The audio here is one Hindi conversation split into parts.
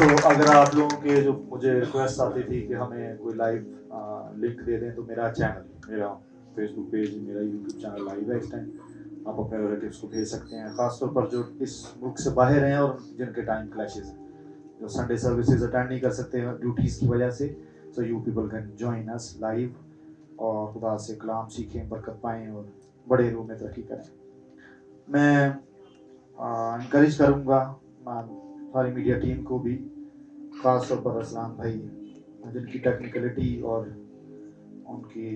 तो अगर आप लोगों के जो मुझे रिक्वेस्ट आती थी कि हमें कोई लाइव लिंक दे दें, तो मेरा चैनल, मेरा फेसबुक पेज, मेरा यूट्यूब चैनल लाइव है इस टाइम। आप अपने रिलेटिव्स को भेज सकते हैं, ख़ासतौर पर जो इस मुल्क से बाहर हैं और जिनके टाइम क्लैशेज हैं, जो संडे सर्विसेज अटेंड नहीं कर सकते हैं ड्यूटीज़ की वजह से। So you people can join us live और खुदा से कलाम सीखें, बरकत पाएँ और बड़े रूप में तरक्की करें। मैं इंकरेज करूँगा सारी मीडिया टीम को भी, ख़ास तौर पर असलाम भाई जिनकी टेक्निकलिटी और उनकी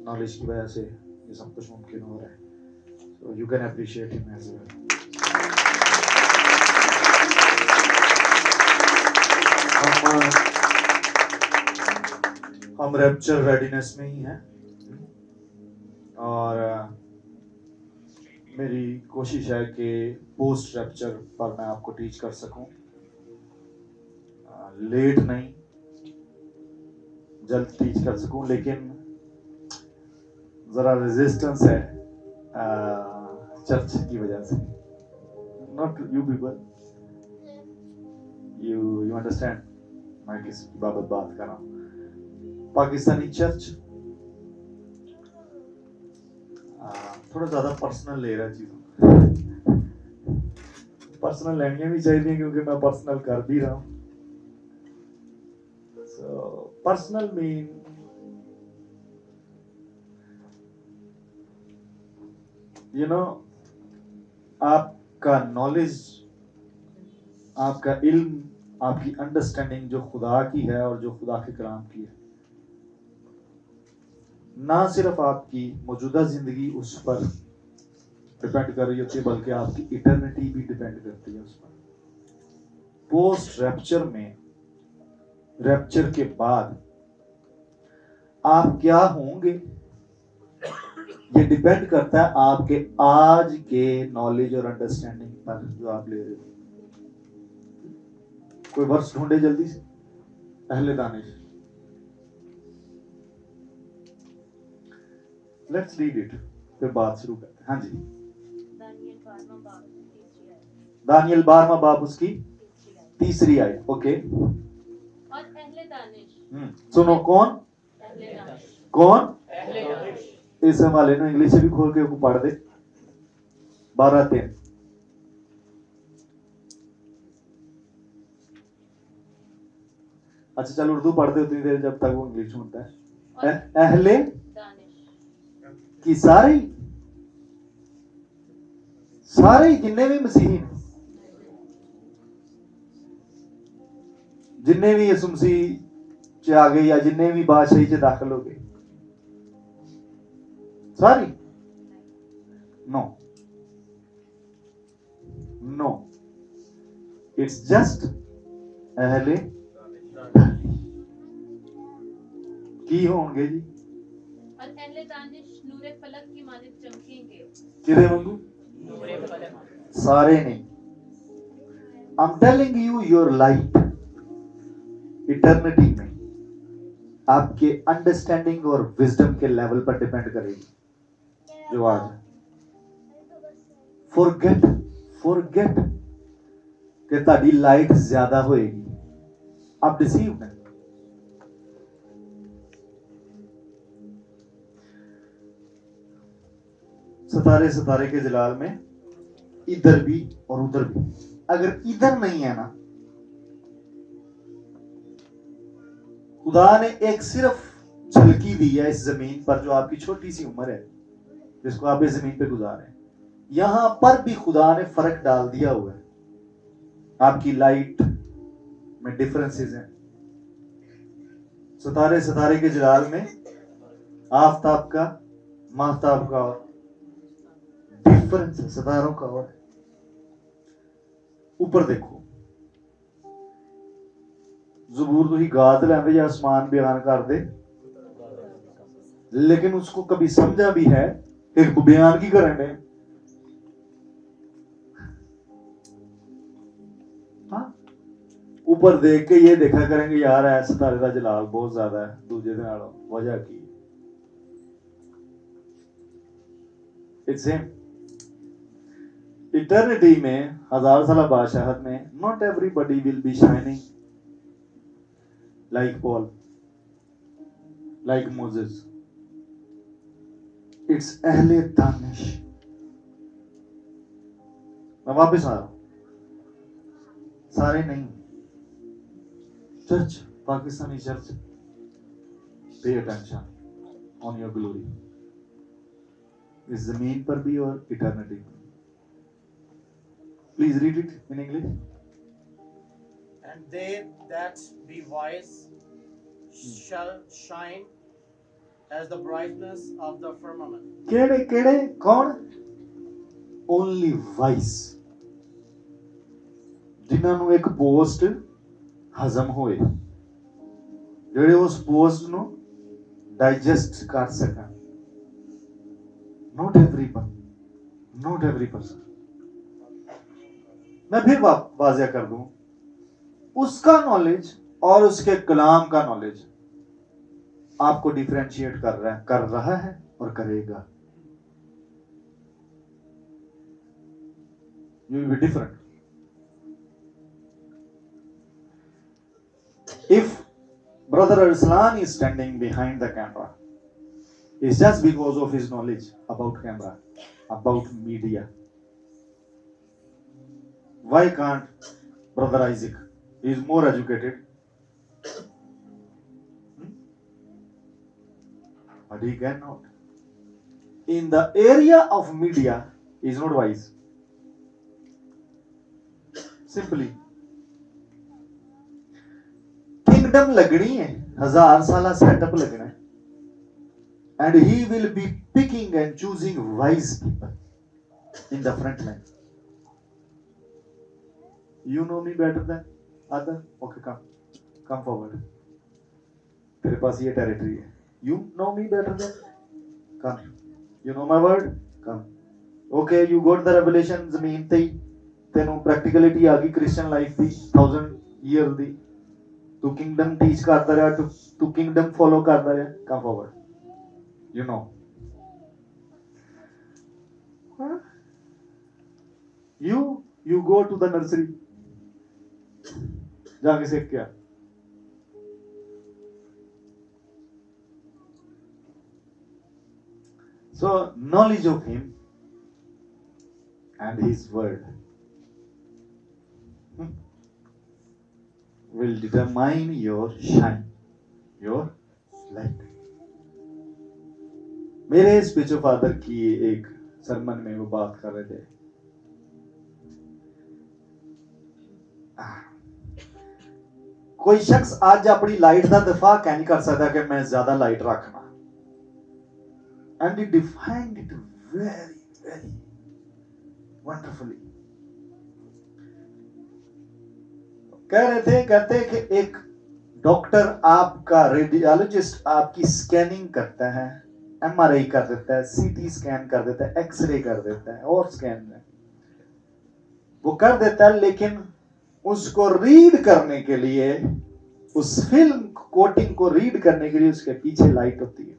नॉलेज की वजह से ये सब कुछ मुमकिन हो रहा है। So you can appreciate him as well. हम रैप्चर रेडीनेस में ही हैं और मेरी कोशिश है कि पोस्ट रैप्चर पर मैं आपको टीच कर सकूं, लेट नहीं, जल्द टीच कर सकूं, लेकिन ज़रा रेजिस्टेंस है चर्च की वजह से। Not you people, you understand मैं किस बाबत बात कर रहा हूँ। पाकिस्तानी चर्च थोड़ा ज़्यादा पर्सनल ले रहा है चीज़ों, पर्सनल लेनी भी चाहिए क्योंकि मैं पर्सनल कर भी रहा हूँ। पर्सनल मीन यू नो, आपका नॉलेज, आपका इल्म, आपकी अंडरस्टैंडिंग जो खुदा की है और जो खुदा के कलाम की है, ना सिर्फ आपकी मौजूदा जिंदगी उस पर डिपेंड कर रही होती है, बल्कि आपकी इटर्निटी भी डिपेंड करती है उस पर। पोस्ट रैप्चर में, रैप्चर के बाद आप क्या होंगे ये डिपेंड करता है आपके आज के नॉलेज और अंडरस्टैंडिंग पर जो आप ले रहे हो। कोई वर्स ढूंढे जल्दी से, अहले दानिश। लेट्स रीड इट, फिर बात शुरू करते हैं। हाँ जी, दानियल 12वां बाब उसकी तीसरी आयत। ओके, और अहले दानिश सुनो, कौन कौन इस हवाले ने इंग्लिश से भी खोल के पढ़ दे। 12:3। अच्छा चल, उर्दू पढ़ते उतनी देर जब तक वो इंग्लिश सुनता है। अहले की सारी जिन्ने भी मसीही ने, जिन्ने भी यसु मसीह च आ गए या जिन्ने भी बादशाही च दाखिल हो गए, सारी? नो नो, इट्स जस्ट अहले की होंगे जी। और अहले दानिश नूरे फलक की मानित चमकेंगे। किरे वांगू? सारे नहीं। I am telling you, your light eternity में आपके अंडरस्टैंडिंग और विजडम के लेवल पर डिपेंड करेगी जो आज है। फॉरगेट कि ताड़ी लाइट ज्यादा होएगी, आप डिसीव नहीं। सितारे के जलाल में इधर भी और उधर भी, अगर इधर नहीं है ना, खुदा ने एक सिर्फ झलकी दी है इस जमीन पर, जो आपकी छोटी सी उम्र है जिसको आप इस जमीन पे गुजार रहे हैं, यहां पर भी खुदा ने फर्क डाल दिया हुआ है। आपकी लाइट में डिफरेंसेस हैं। सितारे के जलाल में आफताब का, महताब का और डिफरेंस है, सितारों का। और ऊपर देखो, जबूर तो ही गाद लेंदे या आसमान बयान कर दे, लेकिन उसको कभी समझा भी है एक बयान की करेंगे। हाँ, ऊपर देख के ये देखा करेंगे यार ऐ सितारे का जलाल बहुत ज्यादा है, दूजे दे नालों, वजह की? It's him. इटर्निटी में 1000 साल बादशाहत में not everybody will be shining like Paul, like Moses. It's अहले दानिश. मैं वापस आ रहा हूं, सारे नहीं. Church, Pakistani church, pay attention on your glory. इस जमीन पर भी और इटर्निटी में. Please read it in English. And they that be wise shall shine as the brightness of the firmament. केड़े केड़े कौन? ओनली वाइस, जिन्हां ਨੂੰ ਇੱਕ ਪੋਸਟ ਹਜ਼ਮ ਹੋਏ, ਜਿਹੜੇ ਉਸ ਪੋਸਟ ਨੂੰ ਡਾਈਜੈਸਟ ਕਰ ਸਕਣ. Not everyone, not every person. मैं फिर वाज़िया कर दूं, उसका नॉलेज और उसके कलाम का नॉलेज आपको डिफरेंशिएट कर रहा है और करेगा. You will be different. If Brother Arslan is standing behind the camera, it's just because of his knowledge about camera, about media. Why can't Brother Isaac? He is more educated. But he cannot. In the area of media, he is not wise. Simply. Kingdom लगनी है, 1000 साला सेटअप लगना है. And he will be picking and choosing wise people in the front line. You know me better than other. Okay, come forward. तेरे पास ये territory है. You know me better than. Come. You know my word. Come. Okay, you got the revelation. ज़मीन ते तेनों practicality आ गई Christian life दी 1000 year दी. तू kingdom teach करता रहा, तू kingdom follow करता रहा. Come forward. You know. Huh? You go to the nursery. जाके सीख क्या? So knowledge of him and his word will determine your shine, your light. मेरे स्पिरिचुअल फादर की एक सरमन में वो बात कर रहे थे. कोई शख्स आज अपनी लाइट का दफा कह नहीं कर सकता कि मैं ज्यादा लाइट रखना. And he defined it very very wonderfully. कह रहे थे, कहते कि एक डॉक्टर आपका, रेडियोलॉजिस्ट आपकी स्कैनिंग करता है, एमआरआई कर देता है, सीटी स्कैन कर देता है, एक्सरे कर देता है, और स्कैन में वो कर देता है, लेकिन उसको रीड करने के लिए, उस फिल्म कोटिंग को रीड करने के लिए उसके पीछे लाइट होती है.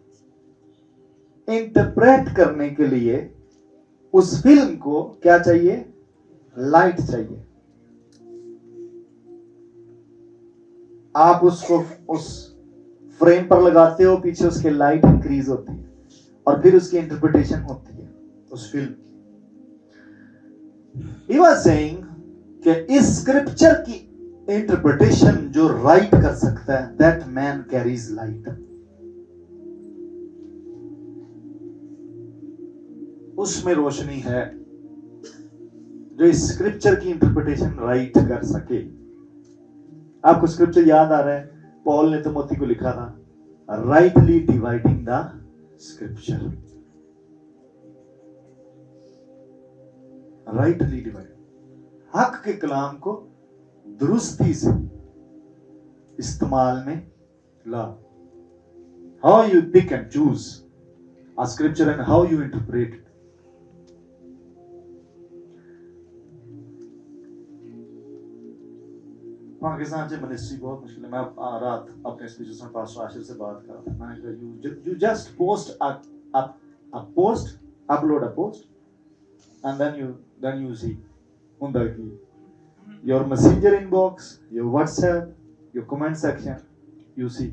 इंटरप्रेट करने के लिए उस फिल्म को क्या चाहिए? लाइट चाहिए. आप उसको उस फ्रेम पर लगाते हो, पीछे उसके लाइट इंक्रीज होती है और फिर उसकी इंटरप्रिटेशन होती है उस फिल्म. He was saying कि इस स्क्रिप्चर की इंटरप्रिटेशन जो राइट कर सकता है, दैट मैन कैरीज लाइट. उसमें रोशनी है जो इस स्क्रिप्चर की इंटरप्रिटेशन राइट कर सके. आपको स्क्रिप्चर याद आ रहा है? पॉल ने तिमोथी को लिखा था, rightly dividing the scripture. Rightly divide, हक के कलाम को दुरुस्ती से इस्तेमाल में ला. How you pick and choose a scripture and how you interpret it. Pakistan से मिनिस्ट्री बहुत मुश्किल है. मैं रात अपने स्पीचर पास्टर आशिर से बात कर रहा था. मैंने कहा, you just post a post, upload a post and then you see ਹੁੰਦਾ ਕੀ your messenger inbox, your WhatsApp, your comment section, you see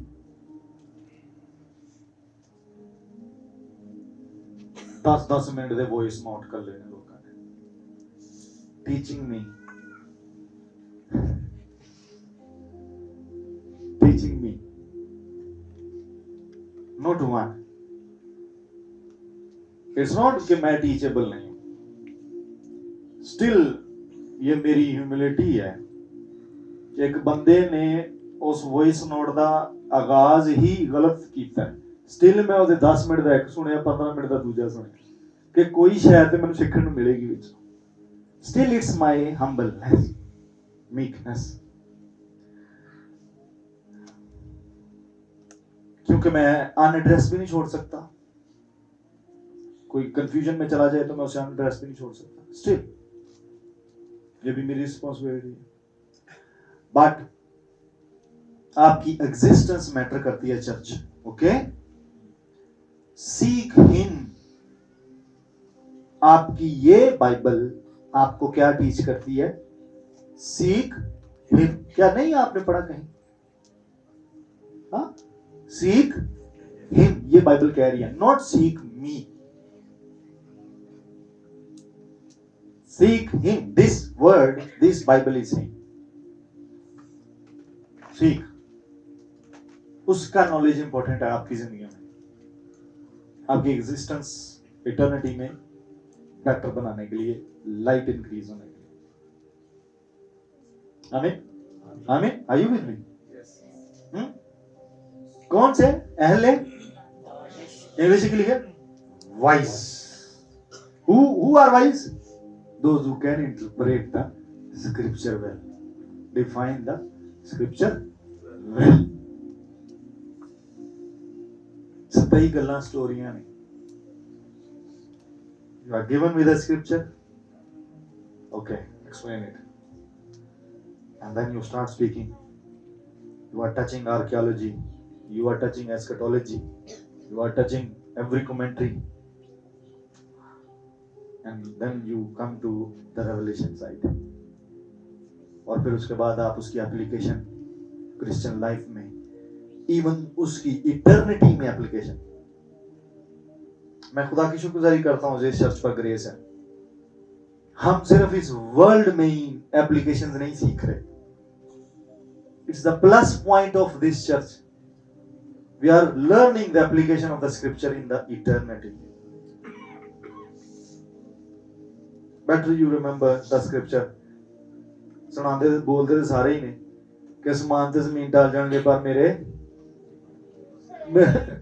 10 minute ਦੇ ਵੌਇਸ ਨੋਟ ਕਰ ਲੈਣੇ ਲੋਕਾਂ ਨੇ teaching me not one. It's not कि मैं टीचेबल नहीं हूं, स्टिल ये मेरी ह्यूमिलिटी है कि एक बंदे ने उस वॉइस नोट का आगाज ही गलत किया, स्टिल मैं ਉਹਦੇ 10 ਮਿੰਟ ਦਾ ਇੱਕ ਸੁਣਿਆ, 15 ਮਿੰਟ ਦਾ ਦੂਜਾ ਸੁਣਿਆ ਕਿ ਕੋਈ ਸ਼ਾਇਦ ਤੇ ਮੈਨੂੰ ਸਿੱਖਣ ਨੂੰ ਮਿਲੇਗੀ ਵਿੱਚ। Still it's my humbleness, meekness, क्योंकि मैं अनएड्रेस भी नहीं छोड़ सकता, कोई कंफ्यूजन में चला जाए तो मैं उसे अनएड्रेस भी नहीं छोड़ सकता। स्टिल ये भी मेरी रिस्पॉन्सिबिलिटी है। बट आपकी एग्जिस्टेंस मैटर करती है चर्च, ओके? Seek him. आपकी ये बाइबल आपको क्या टीच करती है? Seek him. क्या नहीं आपने पढ़ा कहीं? हाँ, सीक हिम, ये बाइबल कह रही है, not seek me. Seek him, this word, this Bible is him. Seek, उसका नॉलेज इंपॉर्टेंट है आपकी जिंदगी में, आपकी एग्जिस्टेंस इटर्निटी में बेटर बनाने के लिए, लाइट इंक्रीज होने के लिए। आमीन, आमीन। Are you with me? कौन से? अहले इंग्लिश के लिए wise. Who are wise? Those who can interpret the scripture well, define the scripture well. सताई गल्लां स्टोरियां ने। You are given with a scripture, okay, explain it, and then you start speaking. You are touching archaeology, you are touching eschatology, you are touching every commentary, and then you come to the revelation side. और फिर उसके बाद आप उसकी एप्लीकेशन क्रिश्चियन लाइफ में, इवन उसकी इटर्निटी में एप्लीकेशन। मैं खुदा की शुक्रगुजारी करता हूं इस चर्च पर ग्रेस है, हम सिर्फ इस वर्ल्ड में ही एप्लीकेशंस नहीं सीख रहे। It's the plus point of this church, we are learning the application of the scripture in the eternity. Better you remember the scripture. सुनाते बोलते तो सारे ही ने कि आसमान ते जमीन टल जाएंगे पर मेरे,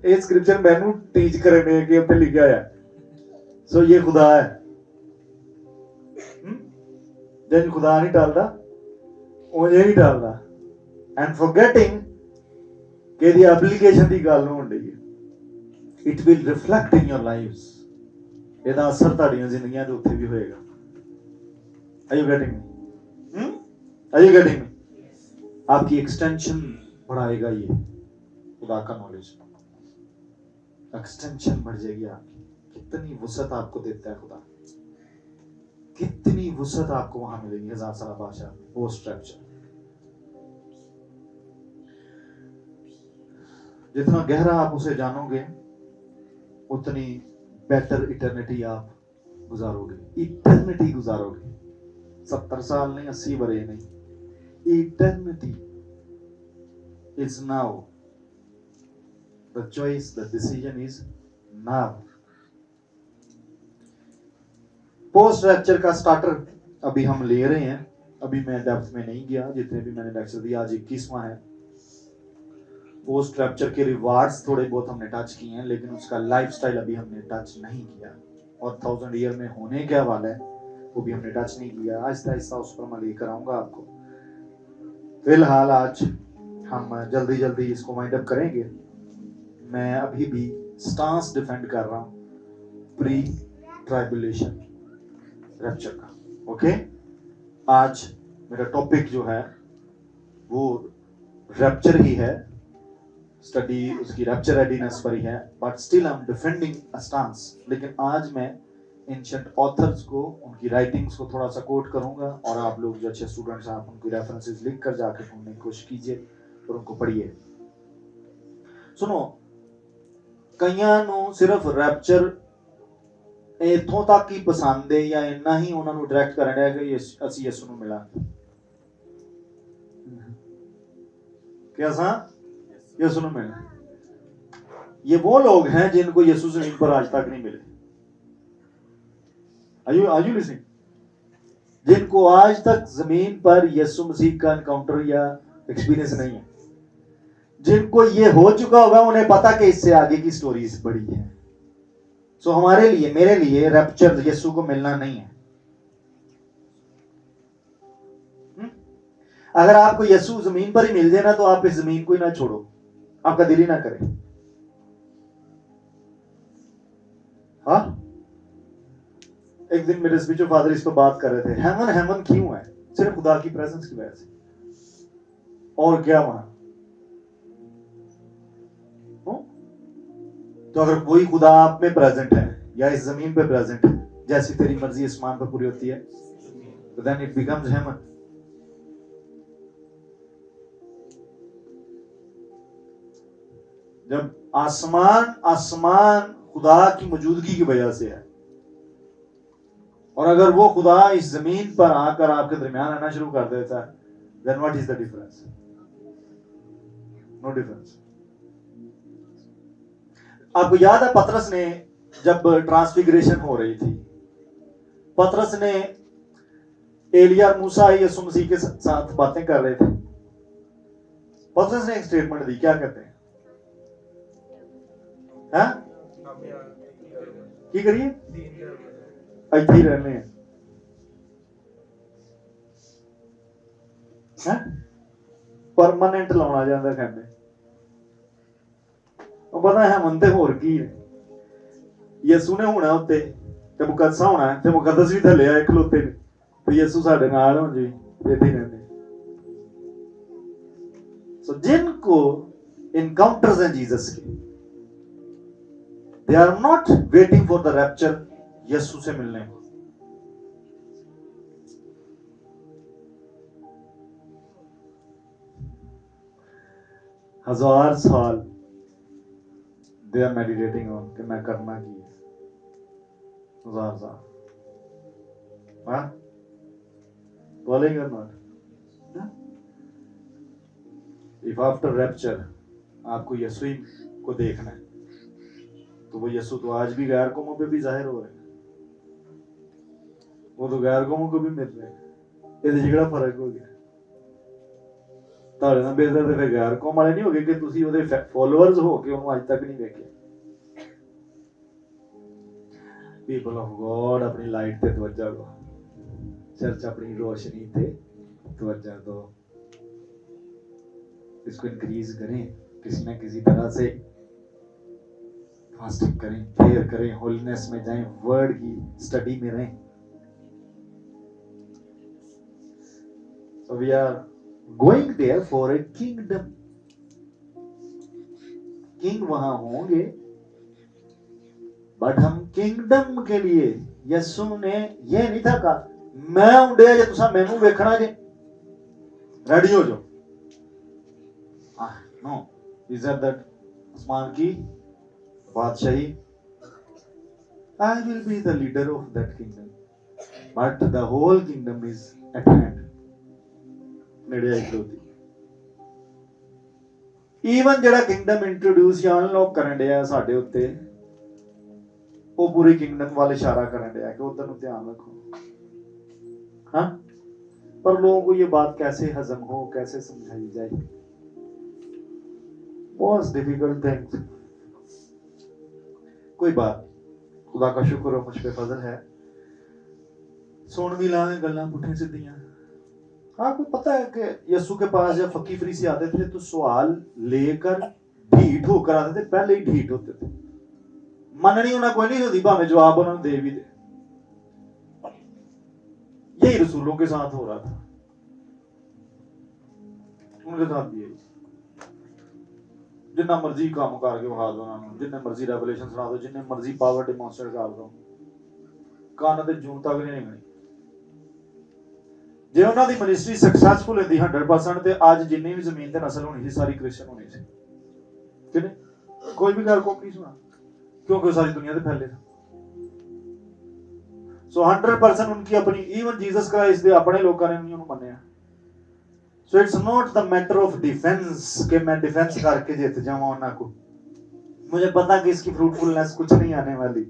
ये स्क्रिप्चर मैनू टीच करने के ऊपर लिखा है। सो ये खुदा है, जब खुदा नहीं टालता उन्हें नहीं टालता। एंड फॉरगेटिंग कि दी एप्लीकेशन की गल होण दी है, it will reflect in your lives, ਇਹਦਾ असर ਤੁਹਾਡੀਆਂ ਜ਼ਿੰਦਗੀਆਂ ਦੇ ਉੱਤੇ भी होएगा। Are you getting me? Are you getting me? आपकी एक्सटेंशन बढ़ाएगा ये खुदा का नॉलेज, एक्सटेंशन बढ़ जाएगी आपकी। कितनी वुसअत आपको देता है खुदा, कितनी वुसअत आपको वहां मिलेगी 1000 साल बादशाह पोस्ट रैप्चर। जितना गहरा आप उसे जानोगे उतनी बेटर इटर्निटी आप गुजारोगे। इटर्निटी गुजारोगे, 70 साल नहीं, 80 बरे नहीं। Eternity is now. The choice, the decision is now. Post rapture का स्टार्टर अभी हम ले रहे हैं, अभी मैं डेप्थ में नहीं गया, जितने भी मैंने लेक्चर दिया, आज 21वां है। पोस्ट रैप्चर के रिवार्ड्स थोड़े बहुत हमने टच किए हैं, लेकिन उसका लाइफस्टाइल अभी हमने टच नहीं किया, और 1000 ईयर में होने क्या वाला है वो भी हमने टच नहीं किया। आहिस्ता आहिस्ता उस पर मैं लेकर आऊंगा आपको। फिलहाल आज हम जल्दी जल्दी इसको वाइंड अप करेंगे। मैं अभी भी स्टांस डिफेंड कर रहा हूं प्री ट्राइबुलेशन रैप्चर का, ओके? आज मेरा टॉपिक जो है वो रैप्चर ही है, स्टडी उसकी रैप्चर रेडीनेस पर ही है, but still I am defending a stance. लेकिन आज मैं एंशिएंट ऑथर्स को, उनकी राइटिंग्स को थोड़ा सा कोट करूंगा, और आप लोग जो अच्छे स्टूडेंट्स हैं आप उनकी रेफरेंसेस लिख कर जाके ढूंढने की कोशिश कीजिए और उनको पढ़िए। सुनो, कईयां ਨੂੰ ਸਿਰਫ ਰੈਪਚਰ ਇਥੋਂ ਤੱਕ ਹੀ ਪਸੰਦ ਹੈ ਜਾਂ ਇੰਨਾ ਹੀ ਉਹਨਾਂ ਨੂੰ ਡਾਇਰੈਕਟ ਕਰਨ ਹੈ ਕਿ ਅਸੀਂ ਯਿਸੂ ਨੂੰ ਮਿਲਾਂਗੇ। क्या सा यीशु ने मिला। ये वो लोग हैं जिनको यीशु जमीन पर आज तक नहीं मिले। Are you listening? जिनको आज तक जमीन पर यीशु मसीह का एनकाउंटर या एक्सपीरियंस नहीं है, जिनको ये हो चुका होगा उन्हें पता कि इससे आगे की स्टोरीज बड़ी है। सो हमारे लिए, मेरे लिए रैप्चर यीशु को मिलना नहीं है। अगर आपको यीशु जमीन पर ही मिल जाए ना तो आप इस जमीन को ही ना छोड़ो, आपका दिल ही ना करे। हाँ, एक दिन मेरे स्पीचर फादर इस पर बात कर रहे थे, हेवन हेवन क्यों है? सिर्फ खुदा की प्रेजेंस की वजह से, और क्या वहां। तो अगर कोई खुदा आप में प्रेजेंट है या इस जमीन पे प्रेजेंट है, जैसी तेरी मर्जी आसमान पर पूरी होती है, तो देन इट बिकम्स हेवन। जब आसमान खुदा की मौजूदगी की वजह से है, और अगर वो खुदा इस जमीन पर आकर आपके दरमियान आना शुरू कर देता है, then what is the difference? No difference. आपको याद है पतरस ने जब ट्रांसफिगरेशन हो रही थी, पतरस ने एलिया और मूसा यीशु मसीह के साथ बातें कर रहे थे, पतरस ने एक स्टेटमेंट दी, क्या कहते हैं? की करिए ਇੱਥੇ ਹੀ रहने हैं, परमानेंट लाना जाता कहने। पता है मन ते होर की है, यीशु ने होना उत्ते ते मुकद्दस होना है, ते मुकद्दस भी थल्ले आए खलोते ने, ते यीशु साडे नाल हो जी, इत्थे ही रहने। सो जिनको इनकाउंटर्स हैं जीसस के, they are not waiting for the rapture यीशु से मिलने को। हजार साल they are meditating on कि मैं करना की है, हजार साल, हाँ बोलेंगे not? If after rapture आपको यीशु ही को देखना है, तो वो यीशु तो आज भी गैर कौमों पे भी जाहिर हो रहे हैं, वो तो गैर कौमों को भी मिल रहे हैं। ये ਜਿਹੜਾ फर्क हो गया ਤੁਹਾਡੇ ਨਾਲ ਬੇਜ਼ਰ ਤੇ ਫਿਰ ਗੈਰ ਕੌਮ ਵਾਲੇ ਨਹੀਂ ਹੋ ਗਏ ਕਿ ਤੁਸੀਂ ਉਹਦੇ ਫਾਲੋਅਰਸ ਹੋ ਕੇ ਉਹਨੂੰ ਅੱਜ ਤੱਕ ਨਹੀਂ ਵੇਖਿਆ। पीपल ऑफ गॉड अपनी लाइट पे तवज्जो दो, चर्च अपनी रोशनी पे तवज्जो दो, इसको इंक्रीज करें, किसी न किसी तरह से फास्टिंग करें, प्रेयर करें, होलीनेस में जाएं, वर्ड की स्टडी में रहें। So we are going there for a kingdom. King वहां होंगे, बट हम किंगडम के लिए यीशु ने ये नहीं था कहा मैं उड़े जे तुसा मैनू वेखना जे रेडी हो जाओ। नो, इज दैट आसमान की बादशाही, I will be the leader of that kingdom, but the whole kingdom is at hand. नेड़े आई खलोती। ईवन जेड़ा किंगडम इंट्रोड्यूस या अनलॉक करन दिया साडे उत्ते, वो पूरी किंगडम वाले इशारा करन दिया कि उधर ध्यान रखो। हाँ, पर लोगों को ये बात कैसे हजम हो, कैसे समझाई जाए, बहुत डिफिकल्ट थिंग। कोई बात, खुदा का शुक्र हो, मुझ पे फजल है, सुन भी लावे गल्लां पुठे सीधियां। आपको पता है कि यीशु के पास जब फकीर फरीसी आते थे तो सवाल लेकर ढीठ होकर आते थे, पहले ही ढीठ होते थे, मननी उन्हें कोई नहीं होती, भावे जवाब उन्होंने दे भी दे। यही रसूलों के साथ हो रहा था, उनके साथ भी यही, जिन्ना मर्जी काम करके वहा दो उन्होंने, जिन्ने मर्जी रेवलेशन सुना दो, जिन्ने मर्जी पावर डिमॉन्स्ट्रेट कर दो, ਕੰਨ ਤੇ ਜੂੰ ਤੱਕ ਨਹੀਂ ਨਿਕਲਣੀ। ਜੇ ਉਹਨਾਂ ਦੀ ਮਿਨਿਸਟਰੀ ਸਕਸੈਸਫੁਲ ਹੁੰਦੀ 100% ਤੇ ਅੱਜ ਜਿੰਨੀ ਵੀ ਜ਼ਮੀਨ ਤੇ ਨਸਲ ਹੋਣੀ ਸੀ ਸਾਰੀ ਕ੍ਰਿਸਚਨ ਹੋਣੀ ਸੀ ਕਿ ਨਹੀਂ? ਕੋਈ ਵੀ ਗੱਲ ਕੋ ਨਹੀਂ ਸੁਣਾ क्योंकि वो सारी दुनिया से फैले था। सो 100% उनकी अपनी, इवन जीसस क्राइस्ट दे अपने लोगों ने नहीं उन्हें मानया। So it's not the matter of defence कि मैं डिफेंस करके जीत जाऊं उन्हें को, मुझे पता कि इसकी फ्रूटफुलनेस कुछ नहीं आने वाली।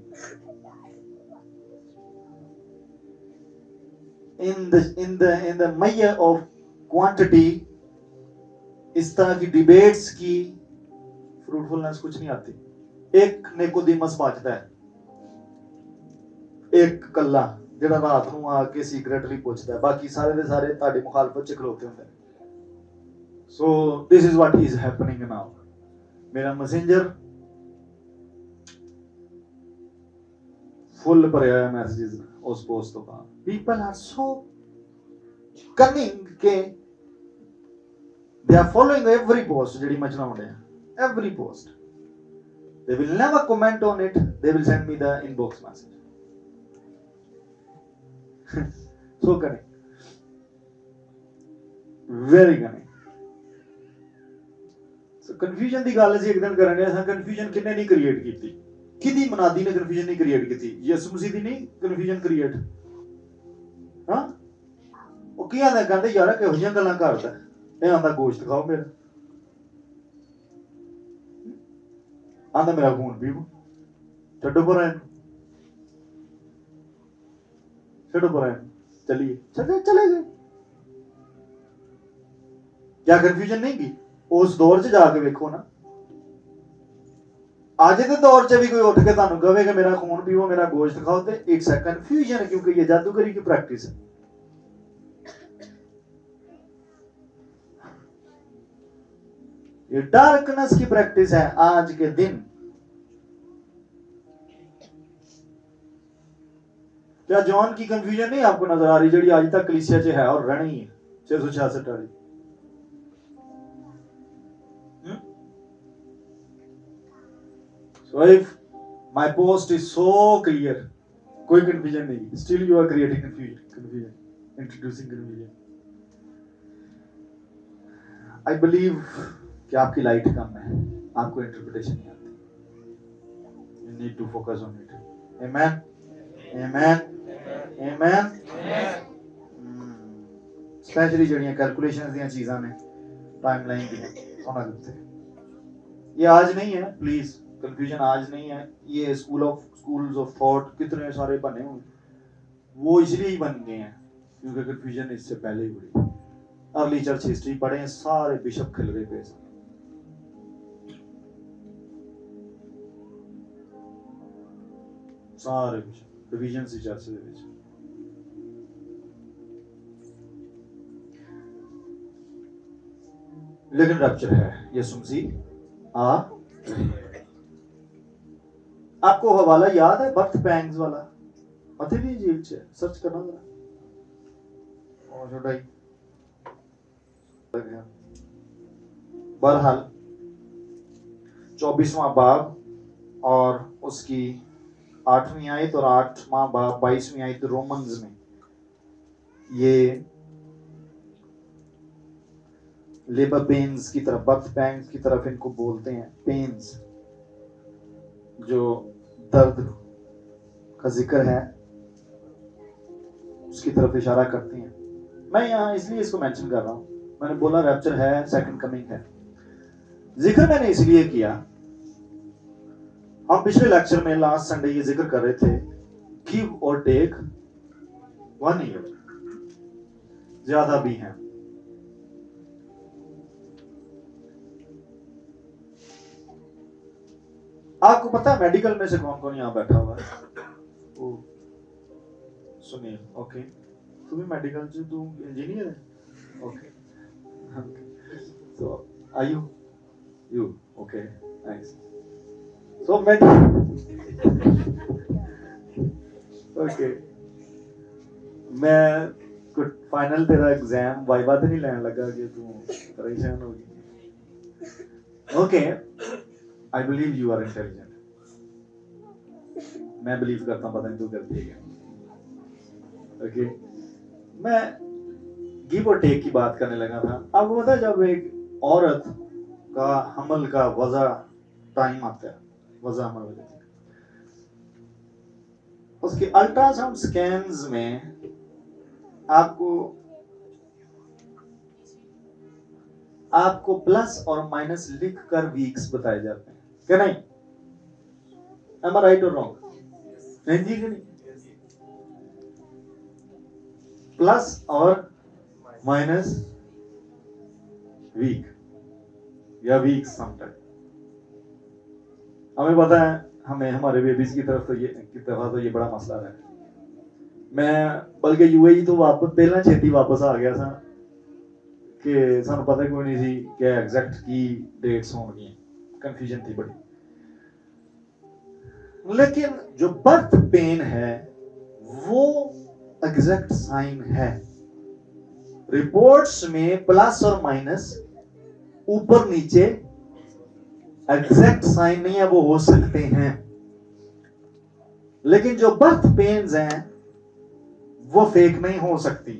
in the measure of quantity इस तरह की डिबेट्स की फ्रूटफुलनेस कुछ नहीं आती। एक निकोदेमस बचता है, एक कल्ला ਜਿਹੜਾ ਰਾਤ ਨੂੰ ਆ ਕੇ ਸੀਕ੍ਰੇਟਲੀ ਪੁੱਛਦਾ, ਬਾਕੀ ਸਾਰੇ ਦੇ ਸਾਰੇ ਤੁਹਾਡੇ ਮੁਖਾਲਫਤ ਚ ਖਲੋਤੇ ਹੁੰਦੇ। So this is what is happening now. ਮੇਰਾ ਮੈਸੇਂਜਰ ਫੁੱਲ ਭਰਿਆ ਹੋਇਆ ਮੈਸੇजेस ਉਸ ਪੋਸਟ ਤੋਂ ਬਾਅਦ। ਪੀਪਲ ਆਰ ਸੋ ਕਨਿੰਗ ਕਿ they are following every post ਜਿਹੜੀ ਮੈਂ ਚਲਾਉਂਦਾ ਹਾਂ, every post. They will never comment on it. They will send me the inbox message. So cunning, very cunning. So confusion ਦੀ ਗੱਲ ਅਸੀਂ ਇੱਕ ਦਿਨ ਕਰਨ ਰਹੇ ਹਾਂ। confusion ਕਿੰਨੇ ਨਹੀਂ ਕ੍ਰੀਏਟ ਕੀਤੀ? ਕਿਹਦੀ ਮਨਾਦੀ ਨੇ confusion ਨਹੀਂ ਕ੍ਰੀਏਟ ਕੀਤੀ? ਯਿਸੂ ਮਸੀਹ ਦੀ ਨਹੀਂ confusion ਕ੍ਰੀਏਟ। ਹਾਂ, ਉਹ ਕੀ ਆਂਦਾ, ਕਹਿੰਦੇ ਯਾਰ ਕਿਹੋ ਜਿਹੀਆਂ ਗੱਲਾਂ ਕਰਦਾ, ਇਹ ਆਂਦਾ ਗੋਸ਼ਤ ਖਾਓ ਮੇਰਾ, आंदा मेरा खून पीओ, छड्डो पर छड्डो पर चलिए, चले गए। क्या कंफ्यूजन नहीं की? उस दौर च जाके देखो ना, आज के दौर च भी कोई उठ के तुहानू कहे कि मेरा खून पीओ, मेरा गोश्त खाओ, तो इट्स अ कंफ्यूजन, क्योंकि ये जादूगरी की प्रैक्टिस है। ये डार्कनेस की प्रैक्टिस है आज के दिन। क्या जॉन की कंफ्यूजन नहीं आपको नजर आ रही, जी आज तक कलीसिया च है और रहनी है 666 वाली? So if my post is so clear, कोई कंफ्यूजन नहीं, still you are creating confusion, introducing confusion. I believe कि आपकी लाइट कम है, आपको इंटरप्रिटेशन नहीं आती। You need to focus on it. Amen. Amen. Amen. Specially जड़ियां कैलकुलेशंस ਦੀਆਂ ਚੀਜ਼ਾਂ ਨੇ, टाइमलाइन ਦੀਆਂ, ਉਹਨਾਂ ਦੇ ਉੱਤੇ ये आज नहीं है, प्लीज कंफ्यूजन आज नहीं है। ये स्कूल्स ऑफ थॉट कितने सारे बने हुए, वो इसलिए ही बन गए हैं क्योंकि कंफ्यूजन इससे पहले ही हुई। अर्ली चर्च हिस्ट्री पढ़े, सारे बिशप खिल रहे पे, सारे डिवीजन सी चर्च दे विच। लेकिन रैप्चर है, यीशु मसीह आ रहे हैं। आपको हवाला याद है बर्थ पैंग्स वाला? मथे भी जीव च सर्च करना जरा, और छोटा ही बहरहाल 24वां बाब और उसकी 8वीं आयत और 8वां बाब 22वीं आयत रोमन्स में ये लेबर पेन्स की तरफ, बर्थ पैंग्स की तरफ इनको बोलते हैं। पेन्स जो दर्द का जिक्र है उसकी तरफ इशारा करते हैं। मैं यहाँ इसलिए इसको मेंशन कर रहा हूँ, मैंने बोला रैप्चर है, सेकंड कमिंग है। जिक्र मैंने इसलिए किया, हम पिछले लेक्चर में लास्ट संडे ये जिक्र कर रहे थे, गिव और टेक 1 ईयर, ज्यादा भी हैं। आपको पता है मेडिकल में से कौन कौन यहाँ बैठा हुआ है? ओ सुनील, ओके, तू भी मेडिकल से, तू इंजीनियर है? Okay, so are you okay, nice. So okay, मैं कुछ फाइनल तेरा एग्जाम वाइवा तो नहीं लेने लगा कि तू परेशान होगी? Okay, I believe you are intelligent. मैं बिलीव करता हूँ, पता नहीं तू करती है क्या। ओके, मैं गिव और टेक की बात करने लगा था। आपको पता है जब एक औरत का हमल का वज़ा टाइम आता है, वज़ा हमल हो जाती है, उसके अल्ट्रासाउंड स्कैन्स में आपको प्लस और माइनस लिख कर वीक्स बताए जाते हैं, क्या नहीं? Am I right or wrong? नहीं जी कि नहीं? प्लस और माइनस वीक या वीक समटाइम। हमें पता है, हमें हमारे बेबीज की तरफ तो ये बड़ा मसला है। मैं बल्कि यूएई तो वापस पहला छेती वापस आ गया था कि सानू पता कोई नहीं सी कि एग्जैक्ट की डेट्स होंगी, कंफ्यूजन थी बड़ी। लेकिन जो बर्थ पेन है वो एग्जैक्ट साइन है। रिपोर्ट्स में प्लस और माइनस, ऊपर नीचे, एग्जैक्ट साइन नहीं है, वो हो सकते हैं। लेकिन जो बर्थ पेन्स हैं वो फेक नहीं हो सकती।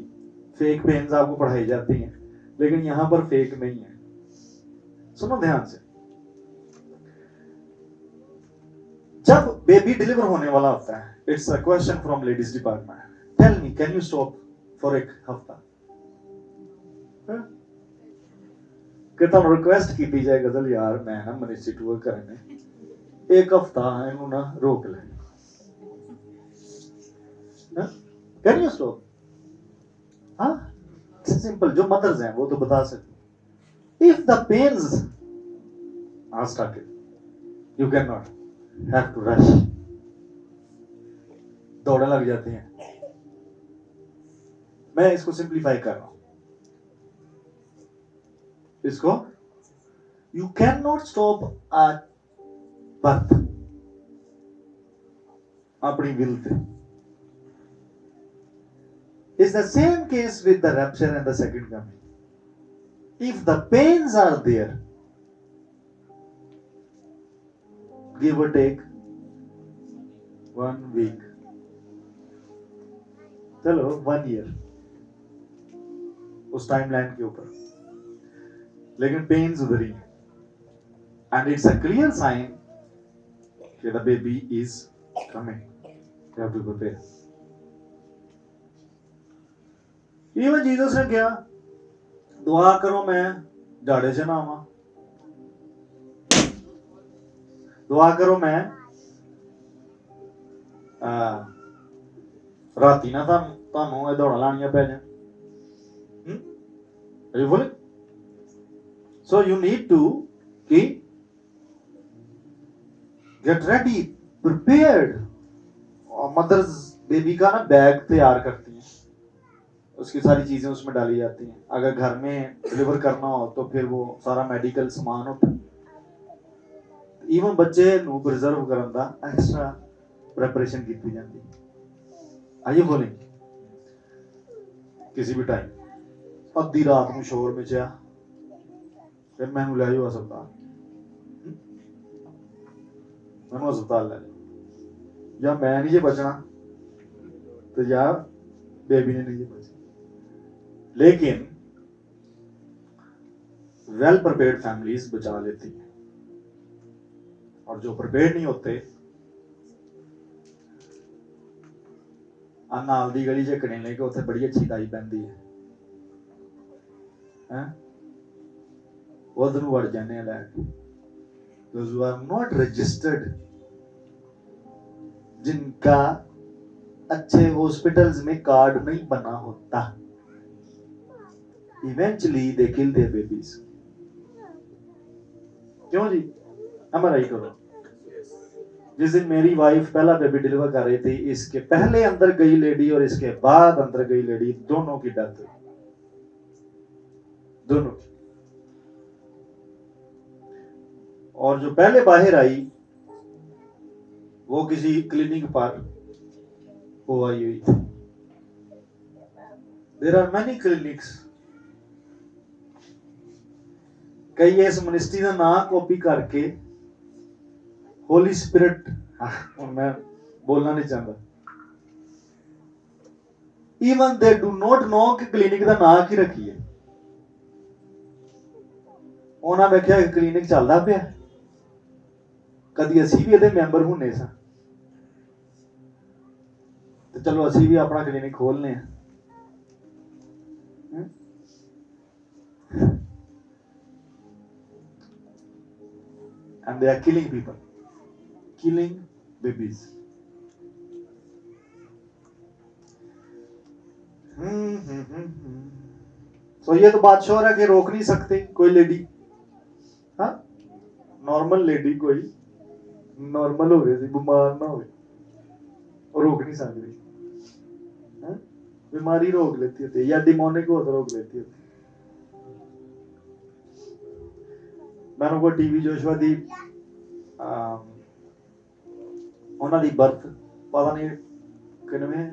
फेक पेन्स आपको पढ़ाई जाती हैं, लेकिन यहां पर फेक नहीं है। सुनो ध्यान से, जब बेबी डिलीवर होने वाला होता है, it's a question from ladies department, tell me can you stop for एक हफ्ता? कि तुम रिक्वेस्ट की जाए गजल यार मैं ना मिनिस्ट्री टूर करने एक हफ्ता इन्हों ना रोक ले, कैन यू स्टॉप? हाँ, सिंपल। जो मदर्स हैं वो तो बता सकते। If the pains are started you can not have to rush, दौड़ने लग जाते हैं। मैं इसको सिंप्लीफाई कर रहा हूं, इसको you can not stop a birth अपनी will pay. It's the same case with the rapture and the second coming. If the pains are there, give or take 1 week, चलो 1 year उस टाइमलाइन के ऊपर, लेकिन पेन्स उधर ही है। And it's a clear sign कि the baby is coming, you have to prepare. Even Jesus ने क्या दुआ करो मैं झाड़े से ना आवा, दुआ करो मैं राती ना ਤੁਹਾਨੂੰ ਦੌੜਾਂ ਲਾਣੀਆਂ ਪੈ ਜਾਣ। Are you following? So you need to get ready, prepared. Mothers baby का ना बैग तैयार करती हैं, उसकी सारी चीजें उसमें डाली जाती हैं। अगर घर में डिलीवर करना हो तो फिर वो सारा मेडिकल सामान होता है। ਈਵਨ ਬੱਚੇ ਨੂੰ ਪ੍ਰੀਜ਼ਰਵ ਕਰਨ ਦਾ ਐਕਸਟਰਾ ਪ੍ਰੈਪਰੇਸ਼ਨ ਕੀਤੀ ਜਾਂਦੀ ਹੈ। ਆਈਏ ਬੋਲੇ ਕਿਸੇ ਵੀ ਟਾਈਮ ਅੱਧੀ ਰਾਤ ਨੂੰ ਸ਼ੋਰ ਮਚਿਆ ਫਿਰ ਮੈਨੂੰ ਲੈ ਜਾਓ ਹਸਪਤਾਲ, ਮੈਨੂੰ ਹਸਪਤਾਲ ਲੈ ਜਾਓ, ਜਾਂ ਮੈਂ ਨਹੀਂ ਜੇ ਬਚਣਾ तो या बेबी ने नहीं बची। लेकिन वेल प्रिपेयर्ड फैमिलीज बचा लेती हैं, और जो प्रिपेयर्ड नहीं होते नाल दी गली च कनेले के उत्थे बड़ी अच्छी दाई पैंदी है, उधर वड़ जाने लैके। Those who are not registered, जिनका अच्छे हॉस्पिटल्स में कार्ड नहीं बना होता, eventually they kill there babies. क्यों जी? हमारा ही करो। जिस दिन मेरी वाइफ पहला बेबी डिलीवर कर रही थी, इसके पहले अंदर गई लेडी और इसके बाद अंदर गई लेडी, दोनों की डेथ हुई, दोनों की। और जो पहले बाहर आई वो किसी क्लिनिक पर वो आई हुई थी। There are many clinics. कई इस मिनिस्ट्री का नाम कॉपी करके होली स्पिरिट, मैं बोलना नहीं चाहता, ਈਵਨ ਦੇ ਡੂ ਨੋਟ ਨੋ ਕਿ ਕਲੀਨਿਕ ਦਾ ਨਾਂ ਕੀ ਰੱਖੀਏ। ਉਹਨਾਂ ਵੇਖਿਆ ਕਿ ਕਲੀਨਿਕ ਚੱਲਦਾ ਪਿਆ, ਕਦੀ ਅਸੀਂ ਵੀ ਇਹਦੇ ਮੈਂਬਰ ਹੁੰਨੇ ਸਾਂ ਤੇ ਚਲੋ ਅਸੀਂ ਵੀ ਆਪਣਾ ਕਲੀਨਿਕ ਖੋਲਨੇ ਆ। And they are killing people, killing babies. So ये तो बात श्योर है कि रोक नहीं सकते कोई लेडी, हाँ नॉर्मल लेडी कोई नॉर्मल हो गई, बीमार ना हो, रोक नहीं सकती, बीमारी रोक लेती होती या डिमोनिक हो तो रोक लेती होती। मैंने को टीवी जोशुआ दी उन्होंने बर्थ पता नहीं किनवें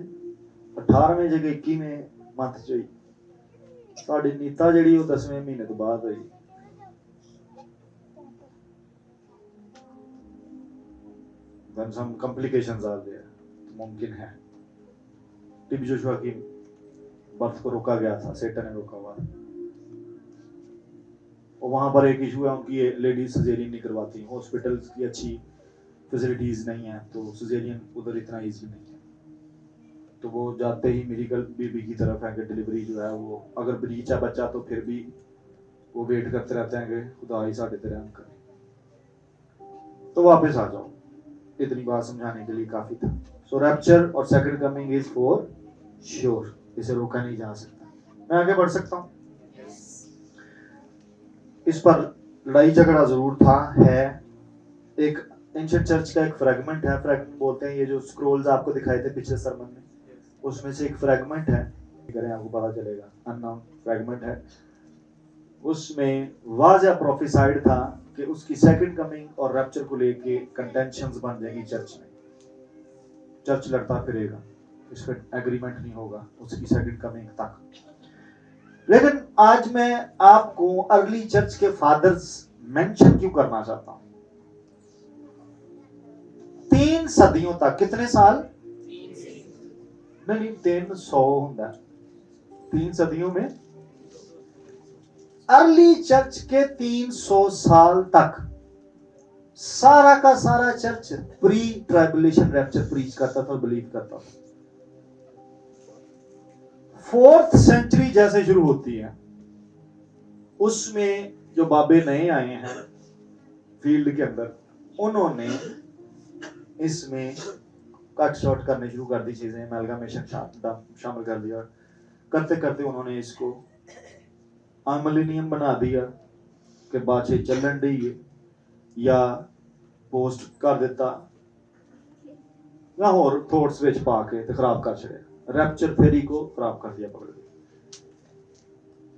18वें जगह 21वें मंथ च हुई। साडी नीता जिहड़ी वो 10वें महीने तो बाद हुई। Then some complications are there, मुमकिन है। टीवी जोशुआ की बर्थ को रोका गया था, सेटन ने रोका हुआ। और वहाँ पर एक इशू है, उनकी लेडीज सजेरियन नहीं करवाती, हॉस्पिटल्स की अच्छी फैसिलिटीज नहीं है, तो सजेरियन उधर इतना इजी नहीं है। तो वो जाते ही मेडिकल बेबी की तरफ है कि डिलीवरी जो है वो अगर ब्रीच है बच्चा तो फिर भी वो वेट करते रहते हैं कि खुदा ही साढ़े तेरे अंक करे। तो वापस आ जाओ, इतनी बात समझाने के लिए काफी था। सो रैप्चर और second coming is for sure, इसे रोका नहीं जा सकता। मैं आगे बढ़ सकता हूँ। इस पर लड़ाई झगड़ा जरूर था, है। एक एंशिएंट चर्च का एक फ्रेगमेंट है, फ्रेगमेंट बोलते हैं ये जो स्क्रोल्स आपको दिखाए थे पिछले सरमन में, उसमें से एक फ्रेगमेंट है, करें आपको पता चलेगा, अननोन फ्रेगमेंट है। उसमें वाज़ह प्रोफेसाइड था कि उसकी सेकंड कमिंग और रैप्चर को लेके कंटेंशंस बन जाएंगी चर्च में, चर्च लड़ता फिरेगा, इस पर एग्रीमेंट नहीं होगा उसकी सेकंड कमिंग तक। लेकिन आज मैं आपको अर्ली चर्च के फादर्स मेंशन क्यों करना चाहता हूं। 3 सदियों तक, कितने साल? नहीं 300 होता, 3 सदियों में अर्ली चर्च के 300 साल तक सारा का सारा church pre tribulation rapture preach करता था और बिलीव करता था। 4th सेंचुरी जैसे शुरू होती है, उसमें जो बाबे नए आए हैं फील्ड के अंदर, उन्होंने इसमें कट शॉर्ट करने शुरू कर दी चीजें, एमलगमेशन शामिल कर दिया। करते करते उन्होंने इसको अमलिनियम बना दिया कि बादशाह चलन दी है, या पोस्ट कर देता या और थॉट्स विच पा के ते खराब कर छड़िया, रैप्चर थ्योरी को खराब कर दिया पकड़ के।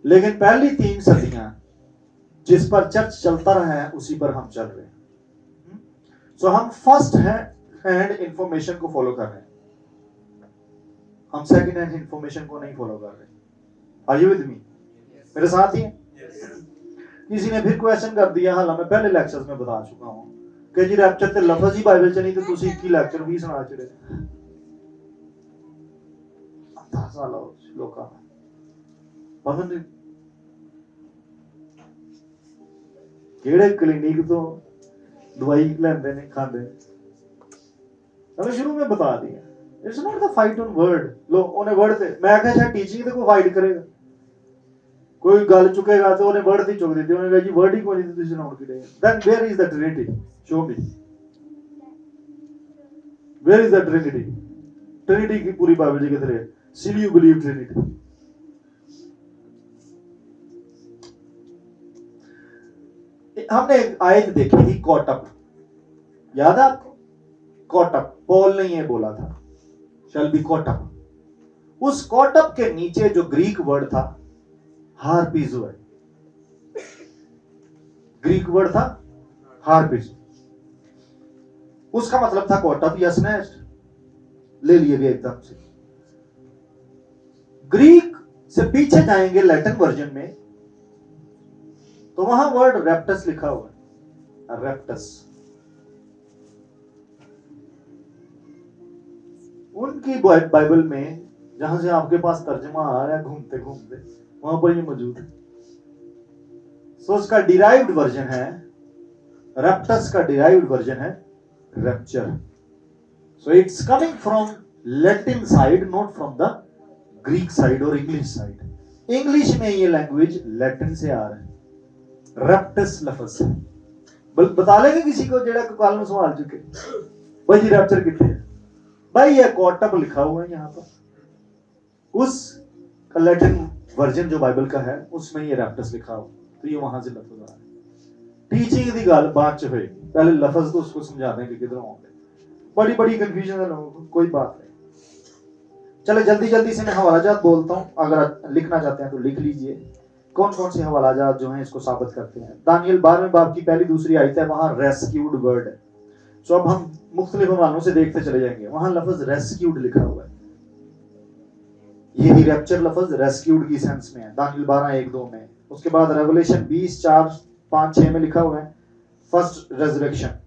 लेकिन पहली 3 सदियां जिस पर चर्च चलता रहा है उसी पर हम चल रहे हैं। सो हम फर्स्ट हैंड इंफॉर्मेशन को फॉलो कर रहे हैं, हम सेकंड हैंड इंफॉर्मेशन को नहीं फॉलो कर रहे। Are you with me? मेरे साथ ही हैं? किसी ने फिर क्वेश्चन कर दिया, हालांकि मैं पहले लेक्चर्स में बता चुका हूं कि जी रैप्चर ते लफ्ज ही बाइबल च नहीं, तो तुसी की लेक्चर भी सुना चुके। 10 साल लोकां पता नहीं किहड़े क्लिनिक तो दवाई लेंदे ने खांदे। मैंने शुरू में बता दिया, it's not the fight on word. लो उन्हें वर्ड ते मैं कहा शायद टीचिंग ते कोई फाइट करेगा, कोई गल चुकेगा तो उन्हें वर्ड दी चुक दी, उन्हें कहा जी वर्ड ही कोई नहीं, तुसी सुनाउण की दे। Then where is the Trinity? Show me where is the Trinity? Trinity की पूरी बाइबल जी किधर है? Still you believe Trinity? हमने एक आयत देखी थी, कॉट अप, याद है आपको? कॉट अप, पॉल ने ये बोला था शैल बी कॉट अप। उस कॉट अप के नीचे जो ग्रीक वर्ड था हार्पिजो है, ग्रीक वर्ड था हार्पिजो, उसका मतलब था कॉट अप या स्नैच्ड, ले लिए गए एकदम से। ग्रीक से पीछे जाएंगे लैटिन वर्जन में तो वहां वर्ड रेप्टस लिखा हुआ है, रेप्टस। उनकी बाइबल में जहां से आपके पास तर्जमा आ रहा है घूमते घूमते वहां पर ये मौजूद है। सो उसका डिराइव्ड वर्जन है, रैप्टस का डिराइव्ड वर्जन है rapture. So it's coming from Latin side, not from the Greek side और इंग्लिश साइड। इंग्लिश में ये लैंग्वेज लैटिन से आ रहा है, रैप्टस लफ्ज है। बता लेंगे किसी को जेड़ा कल में सवाल चुके भाई जी रैप्चर कितने है? भाई ये कॉटअप लिखा हुआ है यहाँ पर, उस लैटिन वर्जन जो बाइबल का है उसमें ये रैप्टस लिखा हुआ, तो ये वहां से लफ्ज आ रहा है। टीचिंग की गल बाद च होएगी, पहले लफ्ज तो उसको समझा दें कि किधरों आते। बड़ी बड़ी कंफ्यूजन है लोगों को, कोई बात नहीं। चलो जल्दी जल्दी से मैं हवालाजात बोलता हूँ, अगर लिखना चाहते हैं तो लिख लीजिए कौन कौन से हवालाजात जो हैं इसको साबित करते हैं। दानियल 12वें बाब की पहली दूसरी आयत है, वहां रेस्क्यूड वर्ड है। सो अब हम मुख्तलिफ हवालों से देखते चले जाएंगे, वहां लफ्ज रेस्क्यूड लिखा हुआ है, यही रैप्चर लफ्ज रेस्क्यूड की सेंस में है दानियल 12:1-2 में। उसके बाद रेवलेशन 20:4-5-6 में लिखा हुआ है फर्स्ट रेजरेक्शन,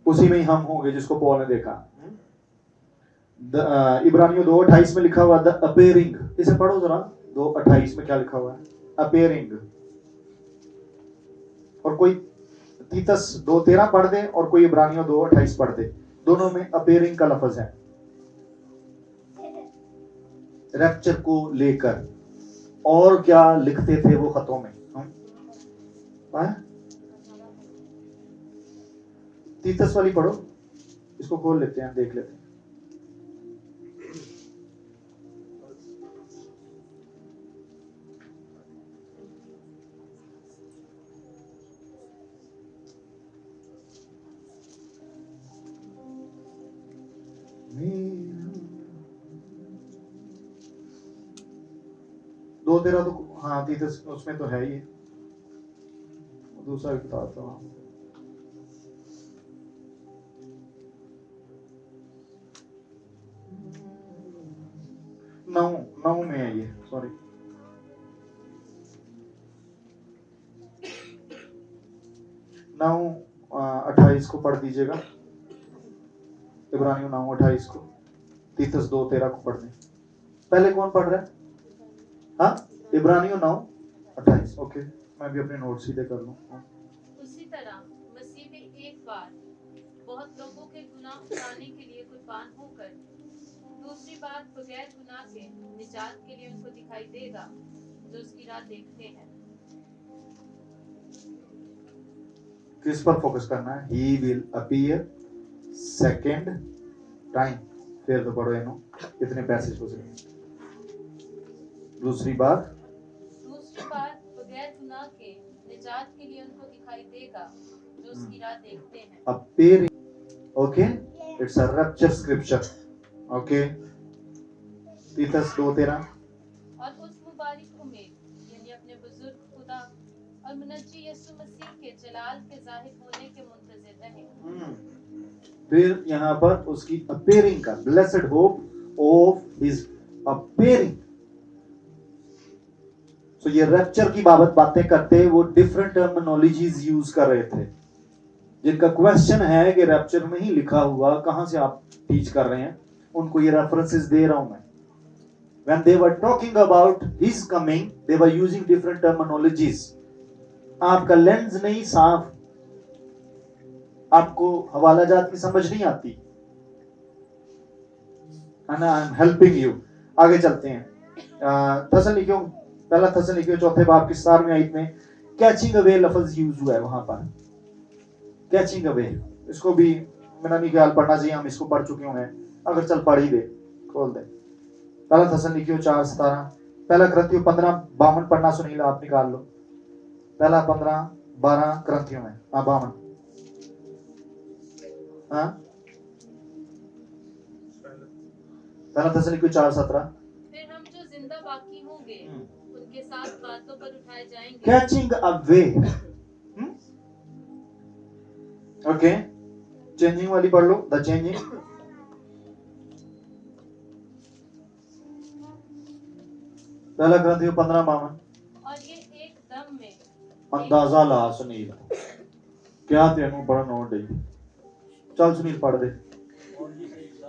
उसी में ही हम होंगे जिसको पॉल ने देखा। इब्रानियों 2:28 में लिखा हुआ द अपीयरिंग, इसे पढ़ो जरा 2:28 में क्या लिखा हुआ है, अपीयरिंग। और कोई तीतस 2:13 पढ़ दे और कोई इब्रानियों 2:28 पढ़ दे, दोनों में अपीयरिंग का लफ्ज है रैप्चर को लेकर। और क्या लिखते थे वो खतों में? तीतस वाली पढ़ो, इसको खोल लेते हैं, देख लेते हैं। दो तेरा तो हाँ तीतस उसमें तो है ही, दूसरा किताब था वहां। नौ में है ये, सॉरी 9:28 को पढ़ दीजिएगा, इब्रानियों 9:28 को, तीतस 2:13 को पढ़ दें। पहले कौन पढ़ रहा है? हाँ इब्रानियों 9:28। ओके मैं भी अपने नोट सीधे कर लूं। उसी तरह मसीह भी एक बार बहुत लोगों के गुनाह उठाने के लिए कुर्बान होकर दूसरी बार बगैर गुनाह के निजात के लिए उनको दिखाई देगा जो उसकी राह देखते हैं। किस पर फोकस करना है? He will appear second time। फिर तो पढ़ो इन्हों कितने पैसेज हो सके। दूसरी बार बगैर गुनाह के निजात के लिए उनको दिखाई देगा जो उसकी राह देखते हैं। appearing, okay, it's a rapture scripture, okay। तीतस 2:13। और उस मुबारक उम्मीद यानी अपने बुजुर्ग खुदा और मुनज्जी यीशु मसीह के जलाल के जाहिर होने के मुंतज़िर रहें। फिर यहाँ पर उसकी appearing का, blessed hope of his appearing। तो ये रैप्चर की बाबत बातें करते वो डिफरेंट टर्मिनोलॉजीज यूज कर रहे थे। जिनका क्वेश्चन है कि रैप्चर में ही लिखा हुआ, कहां से आप टीच कर रहे हैं, उनको ये रेफरेंसेस दे रहा हूं मैं। When they were talking about his coming, they were using different terminologies। आपका लेंस नहीं साफ, आपको हवालाजात की समझ नहीं आती है ना। I am helping you. आगे चलते हैं। थस्सलुनीकियों पहला थस्सलुनीकियों 4 बाब की 17वीं आयत में कैचिंग अवे लफ्ज यूज हुआ है। वहां पर कैचिंग अवे, इसको भी मेरा नहीं ख्याल पढ़ना चाहिए, हम इसको पढ़ चुके हैं, अगर चल पढ़ ही दे, खोल दे। पहला थस्सलुनीकियों 4:17, पहला करंथियों 15:52 पढ़ना सुनील आप निकाल लो। पहला 15:12 करंथियों में 52। हाँ पहला थस्सलुनीकियों 4:17। फिर हम जो जिंदा बाकी होंगे उनके साथ बातों पर उठाए जाएंगे। Catching away, okay. चेंजिंग वाली पढ़ लो, द चेंजिंग। पहला ग्रंथियों 15:52। और ये एक दम में अंदाजा ला सुनील, क्या तेनू पढ़ नोट दे। चल सुनील पढ़ दे।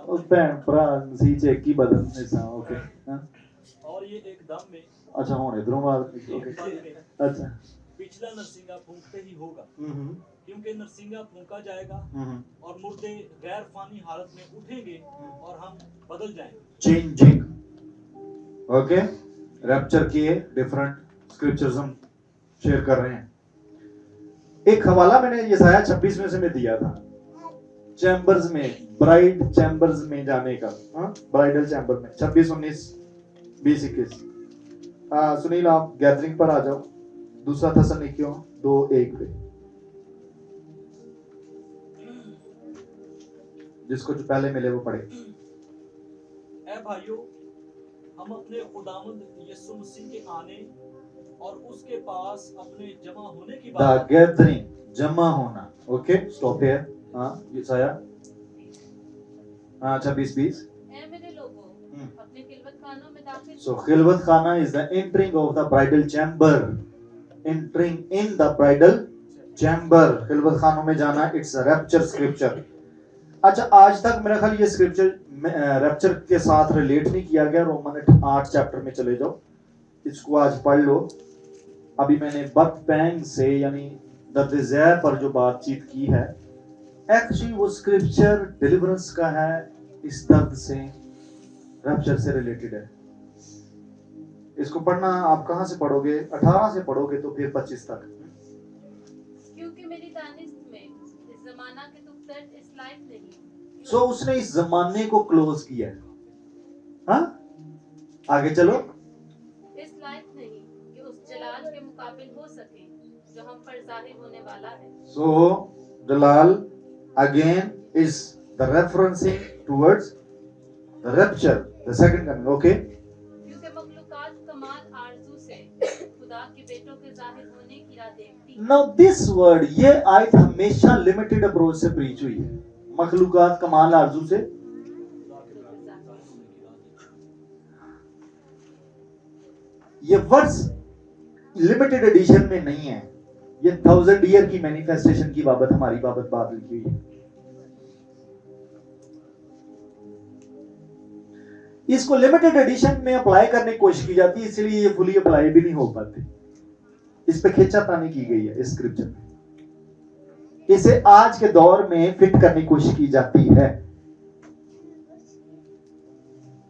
उस भैन भरा मसीह च एक ही बदन हिस्सा ओके हाँ और ये एकदम में अच्छा हुण इधरों बात ओके एक पल में अच्छा पिछला नरसिंगा फूंकते ही होगा, हम्म क्योंकि नरसिंगा फूंका जाएगा हम्म और मुर्दे गैर फानी हालत में उठेंगे और हम बदल जाएंगे। चेंजिंग ओके रैप्चर के डिफरेंट स्क्रिप्चर्स हम शेयर कर रहे हैं। एक हवाला मैंने यसाया 26 में से मैं दिया था चैम्बर्स में ब्राइड चैम्बर्स में जाने का हाँ ब्राइडल चैम्बर में 26 19 20 21 सुनील आप गैदरिंग पर आ जाओ दूसरा थेसलुनीकियों 2:1 पे जिसको जो पहले मिले वो पढ़े। ऐ भाइयों, हम अपने खुदावंद यीशु मसीह के आने और उसके पास अपने जमा होने की द बात गैदरिंग जमा होना ओके स्टॉप हियर हाँ यसाया हाँ 26 20 ऐ मेरे लोगों अपने खिलवत खानों में दाखिल So khilwat khana is the entering of the bridal chamber. Entering in the bridal chamber. Khilwat खानों में जाना it's a rapture scripture. अच्छा आज तक मेरा ख्याल ये स्क्रिप्चर रैप्चर के साथ रिलेट नहीं किया गया। रोमन 8 चैप्टर में चले जाओ इसको आज पढ़ लो। अभी मैंने बर्थ पैंग से यानी द डिजायर पर जो बातचीत की है एक्चुअली वो स्क्रिप्चर डिलीवरेंस का है इस दर्द से रैप्चर से रिलेटेड है। इसको पढ़ना आप कहां से पढ़ोगे 18 से पढ़ोगे तो फिर 25 तक क्योंकि मेरी दानिश में इस जमाना के तुम दर्द इस लायक नहीं सो उसने इस जमाने को क्लोज किया हाँ आगे चलो इस लायक नहीं कि उस जलाल के मुकाबिल हो सके जो हम पर जाहिर होने वाला है। सो जलाल again is the referencing towards the rapture the second coming okay क्योंकि मखलूकात कमाल आरज़ू से खुदा के बेटों के जाहिर होने की राह देखती now this word ये आयत हमेशा लिमिटेड अप्रोच से प्रीच हुई है मखलूकात कमाल आरज़ू से ये वर्ड्स लिमिटेड एडिशन में नहीं है ये 1000 ईयर की मैनिफेस्टेशन की बाबत हमारी बाबत बात लिखी हुई है। इसको लिमिटेड एडिशन में अप्लाई करने की कोशिश की जाती है इसलिए ये फुली अप्लाई भी नहीं हो पाते। इस पे खींचातानी की गई है इस स्क्रिप्चर में इसे आज के दौर में फिट करने की कोशिश की जाती है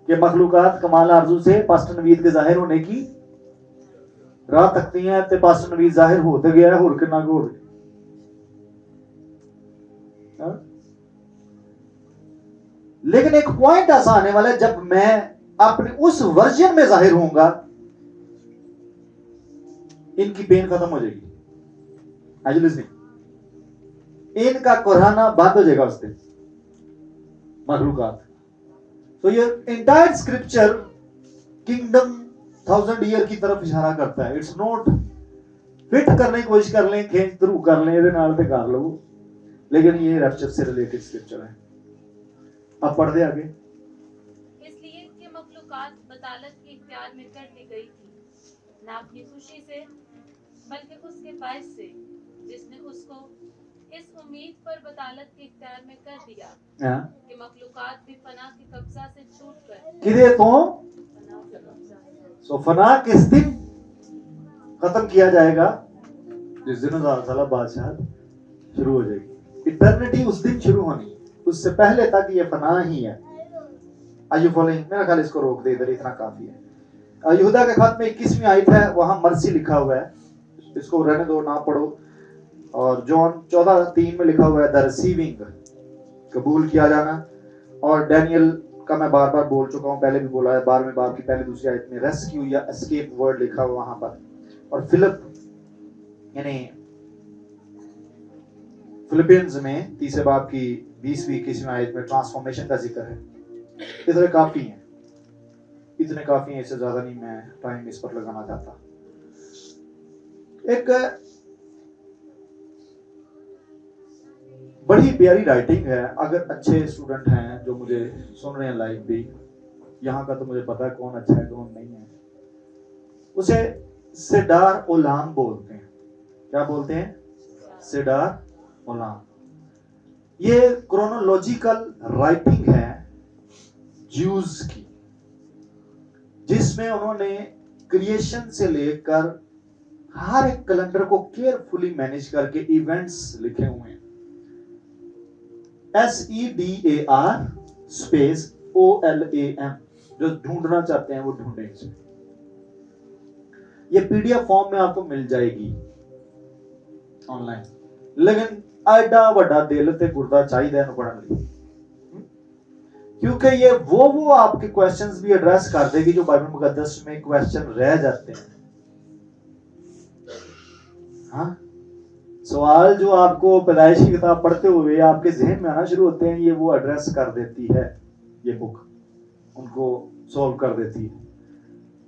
कि मखलूकात कमाल आरज़ू से पास्टर नवीद के जाहिर होने की राह तकती हैं ते पास्टर नवीद जाहिर होते गया है होर कितना को लेकिन एक पॉइंट ऐसा आने वाला है जब मैं अपने उस वर्जन में जाहिर होऊंगा इनकी पेन खत्म हो जाएगी आज लिसनिंग इनका कुराना बंद हो जाएगा उस दिन मखलूकात। तो ये एंटायर स्क्रिप्चर किंगडम 1000 ईयर की तरफ इशारा करता है। इट्स नॉट फिट करने की कोशिश कर लें खेच थ्रू कर लें ਇਹਦੇ ਨਾਲ ਤੇ कर लो लेकिन ये रैप्चर से रिलेटेड स्क्रिप्चर है। अब पढ़ दे आगे इसलिए कि मखलूकात बतालत के इख्तियार में कर दी गई थी ना अपनी खुशी से बल्कि उसके बायस से जिसने उसको इस उम्मीद पर बतालत के इख्तियार में कर दिया कि मखलूकात भी फना के कब्जा से छूटकर किदे तो फना के कब्जा सो फना किस दिन खत्म किया जाएगा जिस दिन साला बादशाह शुरू हो जाएगी। इटर्निटी उस दिन शुरू होनी उससे पहले तक ये फना ही है। Are you following? मेरा ख्याल इसको रोक दे इधर इतना काफी है। यहूदा के खत में 21वीं आयत है वहां मर्सी लिखा हुआ है इसको रहने दो ना पढ़ो। और जॉन 14:3 में लिखा हुआ है द रिसीविंग कबूल किया जाना। और डैनियल का मैं बार बार बोल चुका हूं पहले भी बोला है 12वें बाब की पहली दूसरी आयत में रेस्क्यू या एस्केप वर्ड लिखा हुआ वहां पर। और यानी फिलिपियंस में 3 बाब की 20वीं 21वीं आयत में ट्रांसफॉर्मेशन का जिक्र है। इतने काफी हैं इससे ज्यादा नहीं मैं टाइम इस पर लगाना चाहता। एक बड़ी प्यारी राइटिंग है अगर अच्छे स्टूडेंट हैं जो मुझे सुन रहे हैं लाइव भी यहाँ का तो मुझे पता है कौन अच्छा है कौन नहीं है। उसे सेडार ओलाम बोलते हैं। क्या बोलते हैं? Cedar Olam. ये क्रोनोलॉजिकल राइटिंग है ज्यूज की, जिसमें उन्होंने क्रिएशन से लेकर हर एक कैलेंडर को केयरफुली मैनेज करके इवेंट्स लिखे हुए हैं। SEDAR स्पेस OLAM, जो ढूंढना चाहते हैं वो ढूंढें इसे। ये PDF फॉर्म में आपको मिल जाएगी ऑनलाइन, लेकिन एडा वड्डा दिल ते गुर्दा चाहिए पढ़ने लिए, क्योंकि ये वो आपके क्वेश्चंस भी एड्रेस कर देगी जो बाइबल मुकद्दस में क्वेश्चन रह जाते हैं। हाँ, सवाल जो आपको पैदाइश की किताब पढ़ते हुए आपके जहन में आना शुरू होते हैं, ये वो एड्रेस कर देती है, ये बुक उनको सॉल्व कर देती है।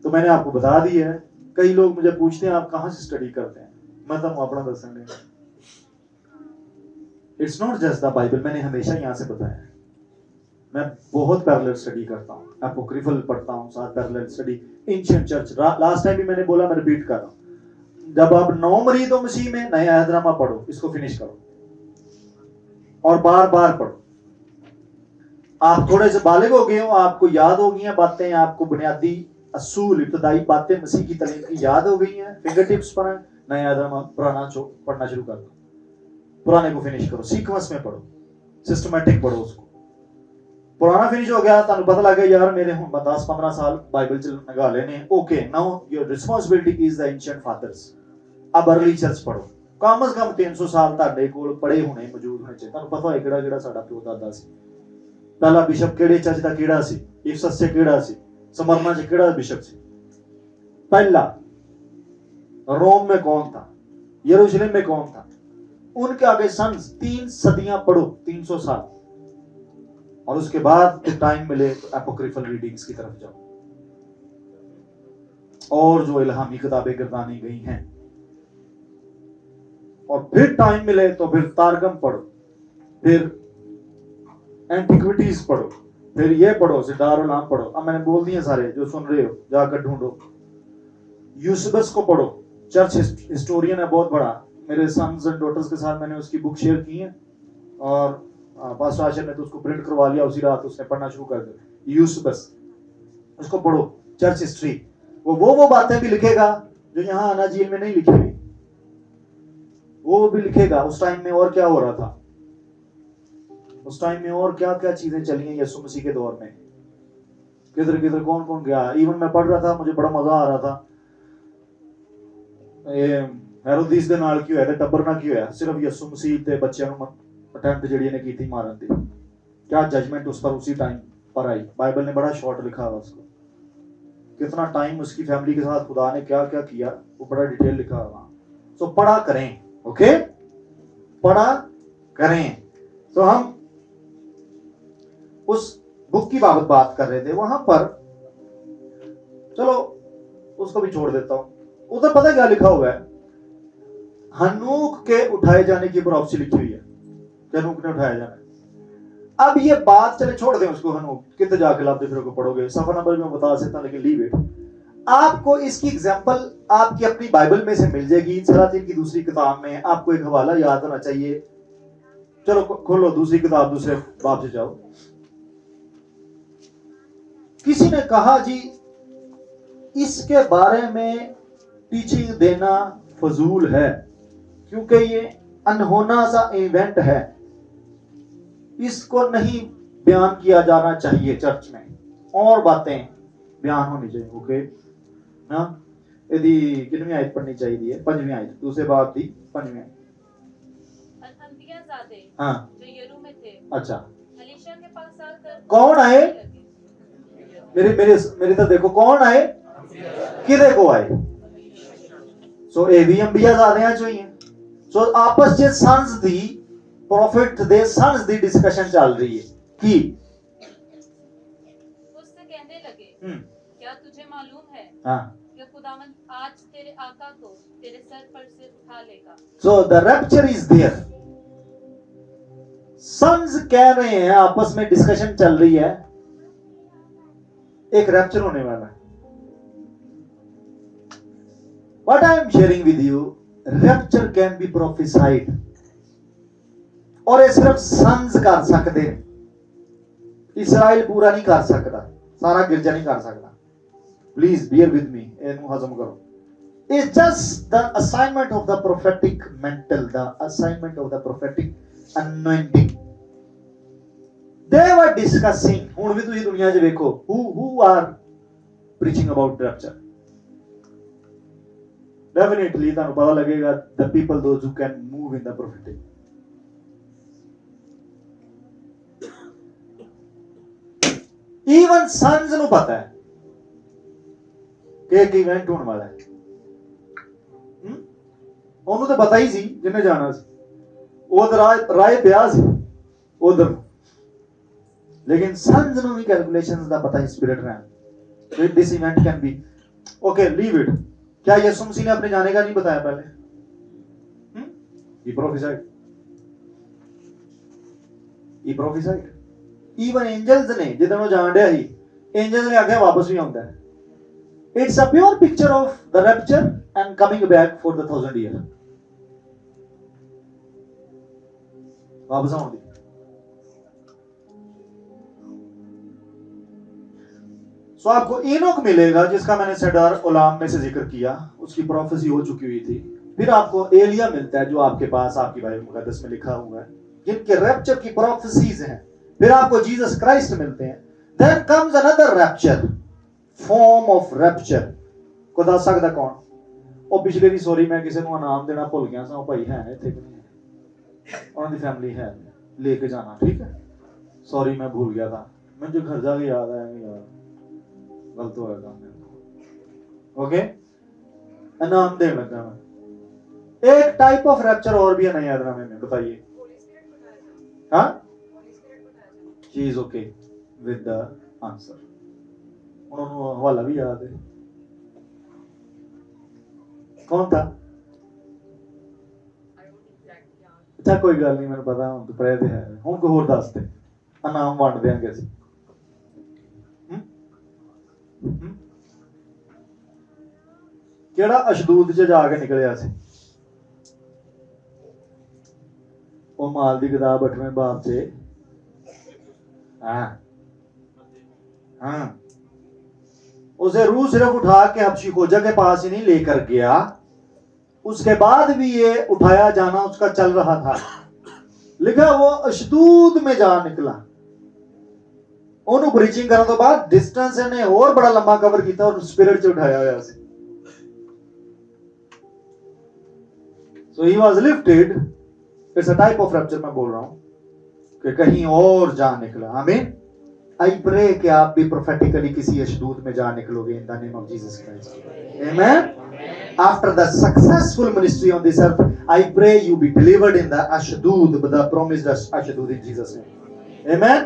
तो मैंने आपको बता दी है। कई लोग मुझे पूछते हैं आप कहां से स्टडी करते हैं, मैं तो अपना दसेंगे। It's not just the Bible, मैंने हमेशा यहां से बताया मैं बहुत पैरेलल स्टडी करता हूँ, एपोक्रिफल पढ़ता हूँ, साथ parallel study, ancient church. Last time भी मैंने बोला, मैं रिपीट कर रहा हूँ, जब आप 9 मरीद हो मसीह में, नया अहदनामा पढ़ो, इसको फिनिश करो और बार बार पढ़ो। आप थोड़े से बालिग हो गए हो, आपको याद हो गई हैं बातें, आपको बुनियादी असूल इब्तदाई बातें मसीह की तालीम की याद हो गई हैं, फिंगर टिप्स पर नया अहदनामा पुराना पढ़ना शुरू कर दो, पुराने को फिनिश करो, सीक्वेंस में पढ़ो, सिस्टमैटिक पढ़ो उसको। पुराना फिनिश हो गया, तुहानू पता लग गया यार मेरे हुण 10-15 साल बाइबल च लगा लेने, okay, now your responsibility is the ancient fathers. अब अर्ली चर्च पढ़ो, कम से कम 300 साल ਤੁਹਾਡੇ ਕੋਲ पढ़े होने मौजूद होने चाहिए, ਤੁਹਾਨੂੰ पता है ਕਿਹੜਾ ਕਿਹੜਾ ਸਾਡਾ ਪਿਓ ਦਾਦਾ ਸੀ, ਪਹਿਲਾ ਬਿਸ਼ਪ ਕਿਹੜੇ ਚਰਚ ਦਾ ਕਿਹੜਾ ਸੀ, ਇਫਸਸ 'ਚ ਕਿਹੜਾ ਸੀ, ਸਮਰਨਾ 'ਚ ਕਿਹੜਾ ਬਿਸ਼ਪ ਸੀ, पहला रोम में कौन था, यरूशलेम में कौन था, उनके आगे सन्स 3 सदियां पढ़ो, 300 साल, और उसके बाद टाइम मिले तो एपोक्रिफल रीडिंग्स की तरफ जाओ, और जो इल्हामी किताबें गिरदानी गई हैं, और फिर टाइम मिले तो फिर तारगम पढ़ो, फिर एंटिक्विटीज पढ़ो, फिर ये पढ़ो, सिद्धार उलाम पढ़ो। अब मैंने बोल दिए सारे, जो सुन रहे हो जाकर ढूंढो। यूसेबस को पढ़ो, चर्च हिस्टोरियन है बहुत बड़ा, मेरे सन्स एंड डॉटर्स के साथ मैंने उसकी बुक शेयर की है, और पास्टर आशर ने तो उसको प्रिंट करवा लिया, उसी रात उसने पढ़ना शुरू कर दिया। यूसेबस, उसको पढ़ो, चर्च हिस्ट्री। वो बातें भी लिखेगा जो यहाँ अनाजील में नहीं लिखी हुई, वो भी लिखेगा उस टाइम में और क्या हो रहा था, उस टाइम में और क्या क्या चीजें चली हैं यीशु मसीह के दौर में, किधर किधर कौन कौन गया। इवन मैं पढ़ रहा था, मुझे बड़ा मजा आ रहा था, ये हेरोदिस दे नाल की होया ते टब्बर ना की होया, सिर्फ यीशु मसीह ते बच्चों को अटेम्प्ट जिहड़ी ने की थी मारन दी, क्या जजमेंट उस पर उसी टाइम पर आई। बाइबल ने बड़ा शॉर्ट लिखा हुआ उसको, कितना टाइम उसकी फैमिली के साथ खुदा ने क्या क्या किया, वो बड़ा डिटेल लिखा हुआ। सो पढ़ा करें, ओके, पढ़ा करें। तो हम उस बुक की बात कर रहे थे, वहां पर चलो उसको भी छोड़ देता हूं। उधर पता क्या लिखा हुआ है, हनूक के उठाए जाने की प्रोफेसी लिखी हुई है, हनूक ने उठाया जाना है। अब ये बात चले छोड़ दें उसको, हनूक कितने जाके लाते फिर को पढ़ोगे, सफा नंबर भी मैं बता सकता हूं, लेकिन लीव इट। आपको इसकी एग्जांपल आपकी अपनी बाइबल में से मिल जाएगी, सलातीन की दूसरी किताब में। आपको एक हवाला याद होना चाहिए, चलो खोलो दूसरी किताब, दूसरे बाब से जाओ। किसी ने कहा जी इसके बारे में टीचिंग देना फजूल है, क्योंकि ये अनहोना सा इवेंट है, इसको नहीं बयान किया जाना चाहिए चर्च में, और बातें बयान होनी चाहिए। ओके ना, यदि कितनी आयत पढ़नी चाहिए, 5वीं आयत, दूसरे बाब की 5वीं आयत। हाँ, जो यरू में थे, अच्छा, एलीशा के पास आकर कौन आए? मेरे तो देखो कौन आए, किधे को आए। सो ए भी अंबिया ज़ादियां चाहिए। सो आपस च सन्स दी प्रॉफिट दे सन्स दी डिस्कशन चल रही है कि उससे कहने लगे, क्या तुझे मालूम है हाँ, कि खुदावंद आज तेरे आका को तेरे सर पर से उठा लेगा। So the rapture is there. Sons कह रहे हैं, आपस में डिस्कशन चल रही है, एक रैप्चर होने वाला है। What I am sharing with you, rapture can be prophesied, और ये सिर्फ सन्स कर सकते हैं। इसराइल पूरा नहीं कर सकता, सारा गिरजा नहीं कर सकता। प्लीज बियर विद मी, ਇਹਨੂੰ ਹਜ਼ਮ ਕਰੋ। It's just the assignment of the prophetic mantle, the assignment of the prophetic anointing. They were discussing, ਹੁਣ ਵੀ ਤੁਸੀਂ ਦੁਨੀਆ 'ਚ ਵੇਖੋ, who are preaching about rapture. Definitely ਤੁਹਾਨੂੰ ਪਤਾ ਲੱਗੇਗਾ the people those who can move in the prophetic. Even sons ਨੂੰ ਪਤਾ ਹੈ ਕਿ ਇੱਕ ਇਵੈਂਟ ਹੋਣ ਵਾਲਾ ਹੈ। ਉਹਨੂੰ ਤਾਂ ਪਤਾ ਹੀ ਸੀ ਜਿਹਨੇ ਜਾਣਾ ਸੀ, ਉਹ ਰਾਏ ਪਿਆ ਸੀ ਉਧਰ, लेकिन sons ਨੂੰ ਵੀ कैलकुलेशंस ਦਾ पता है स्पिरिट में। तो this event can be okay, leave it। क्या यीशु मसीह ने अपने जाने का नहीं बताया पहले? He prophesied, he prophesied। even angels ने जिदन वो जान रहा ही, angels ने आगे वापस भी आਉਂਦਾ है। it's a pure picture of the rapture and coming back for the 1000 year। वापस आउंदी। सो आपको एनोक मिलेगा जिसका मैंने सेडार उलाम में से जिक्र किया, उसकी प्रोफेसी हो चुकी हुई थी। फिर आपको एलिया मिलता है जो आपके पास आपकी बाइबल मुकद्दस में लिखा हुआ है, जिनके रैप्चर की प्रोफेसीज हैं। फिर आपको जीसस क्राइस्ट मिलते हैं। Then comes another rapture, form of rapture. को दस सकदा कौन? ਉਹ ਪਿਛਲੇ ਦੀ ਸੌਰੀ ਮੈਂ ਕਿਸੇ ਨੂੰ ਇਨਾਮ ਦੇਣਾ ਭੁੱਲ ਗਿਆ ਸਾਂ, ਉਹ ਭਾਈ ਹੈ ਨੇ ਇੱਥੇ ਕਿ ਨਹੀਂ, ਉਹਨਾਂ ਦੀ ਫੈਮਿਲੀ ਹੈ, ਲੈ ਕੇ ਜਾਣਾ, ठीक है। सॉरी मैं भूल गया था, मुझे घर जाके याद आया कि यार गलत हो गया काम। ओके, इनाम देने लगा मैं। एक टाइप ऑफ रैप्चर और भी है ना याद में, बताइए। हाँ, she is okay with the answer, उन्होंने हवाला भी याद है। कौन था? अच्छा कोई गल नहीं, मैंने पता हूं दोपहर दे है, हुण कोई होर दस दे, इनाम वंड देंगे असीं। ਕਿਹੜਾ ਅਸ਼ਦੂਦ ਚ ਜਾ ਕੇ ਨਿਕਲਿਆ ਸੀ? ਉਹ ਮਾਲ ਦੀ ਕਿਤਾਬ 8वें ਬਾਬ से। हाँ, उसे रूह सिर्फ उठा के हबशी खोजा के पास ही नहीं लेकर गया, उसके बाद भी ये उठाया जाना उसका चल रहा था। लिखा वो अशदूद में जा निकला। ਉਹਨੂੰ ਬ੍ਰੀਚਿੰਗ ਕਰਨ ਤੋਂ ਬਾਅਦ ਡਿਸਟੈਂਸ ਇਹਨੇ ਹੋਰ ਬੜਾ ਲੰਬਾ ਕਵਰ ਕੀਤਾ और स्पिरिट ਚ उठाया ਹੋਇਆ ਸੀ। So he was lifted। It's a type of rapture मैं बोल रहा हूं कि कहीं और जा निकला। आमीन। I pray कि आप भी prophetically किसी अशदूद में जा निकलोगे in the name of Jesus Christ। Amen। After the successful ministry on this earth, I pray you be delivered in the अशदूद, the promised अशदूद in Jesus name। Amen।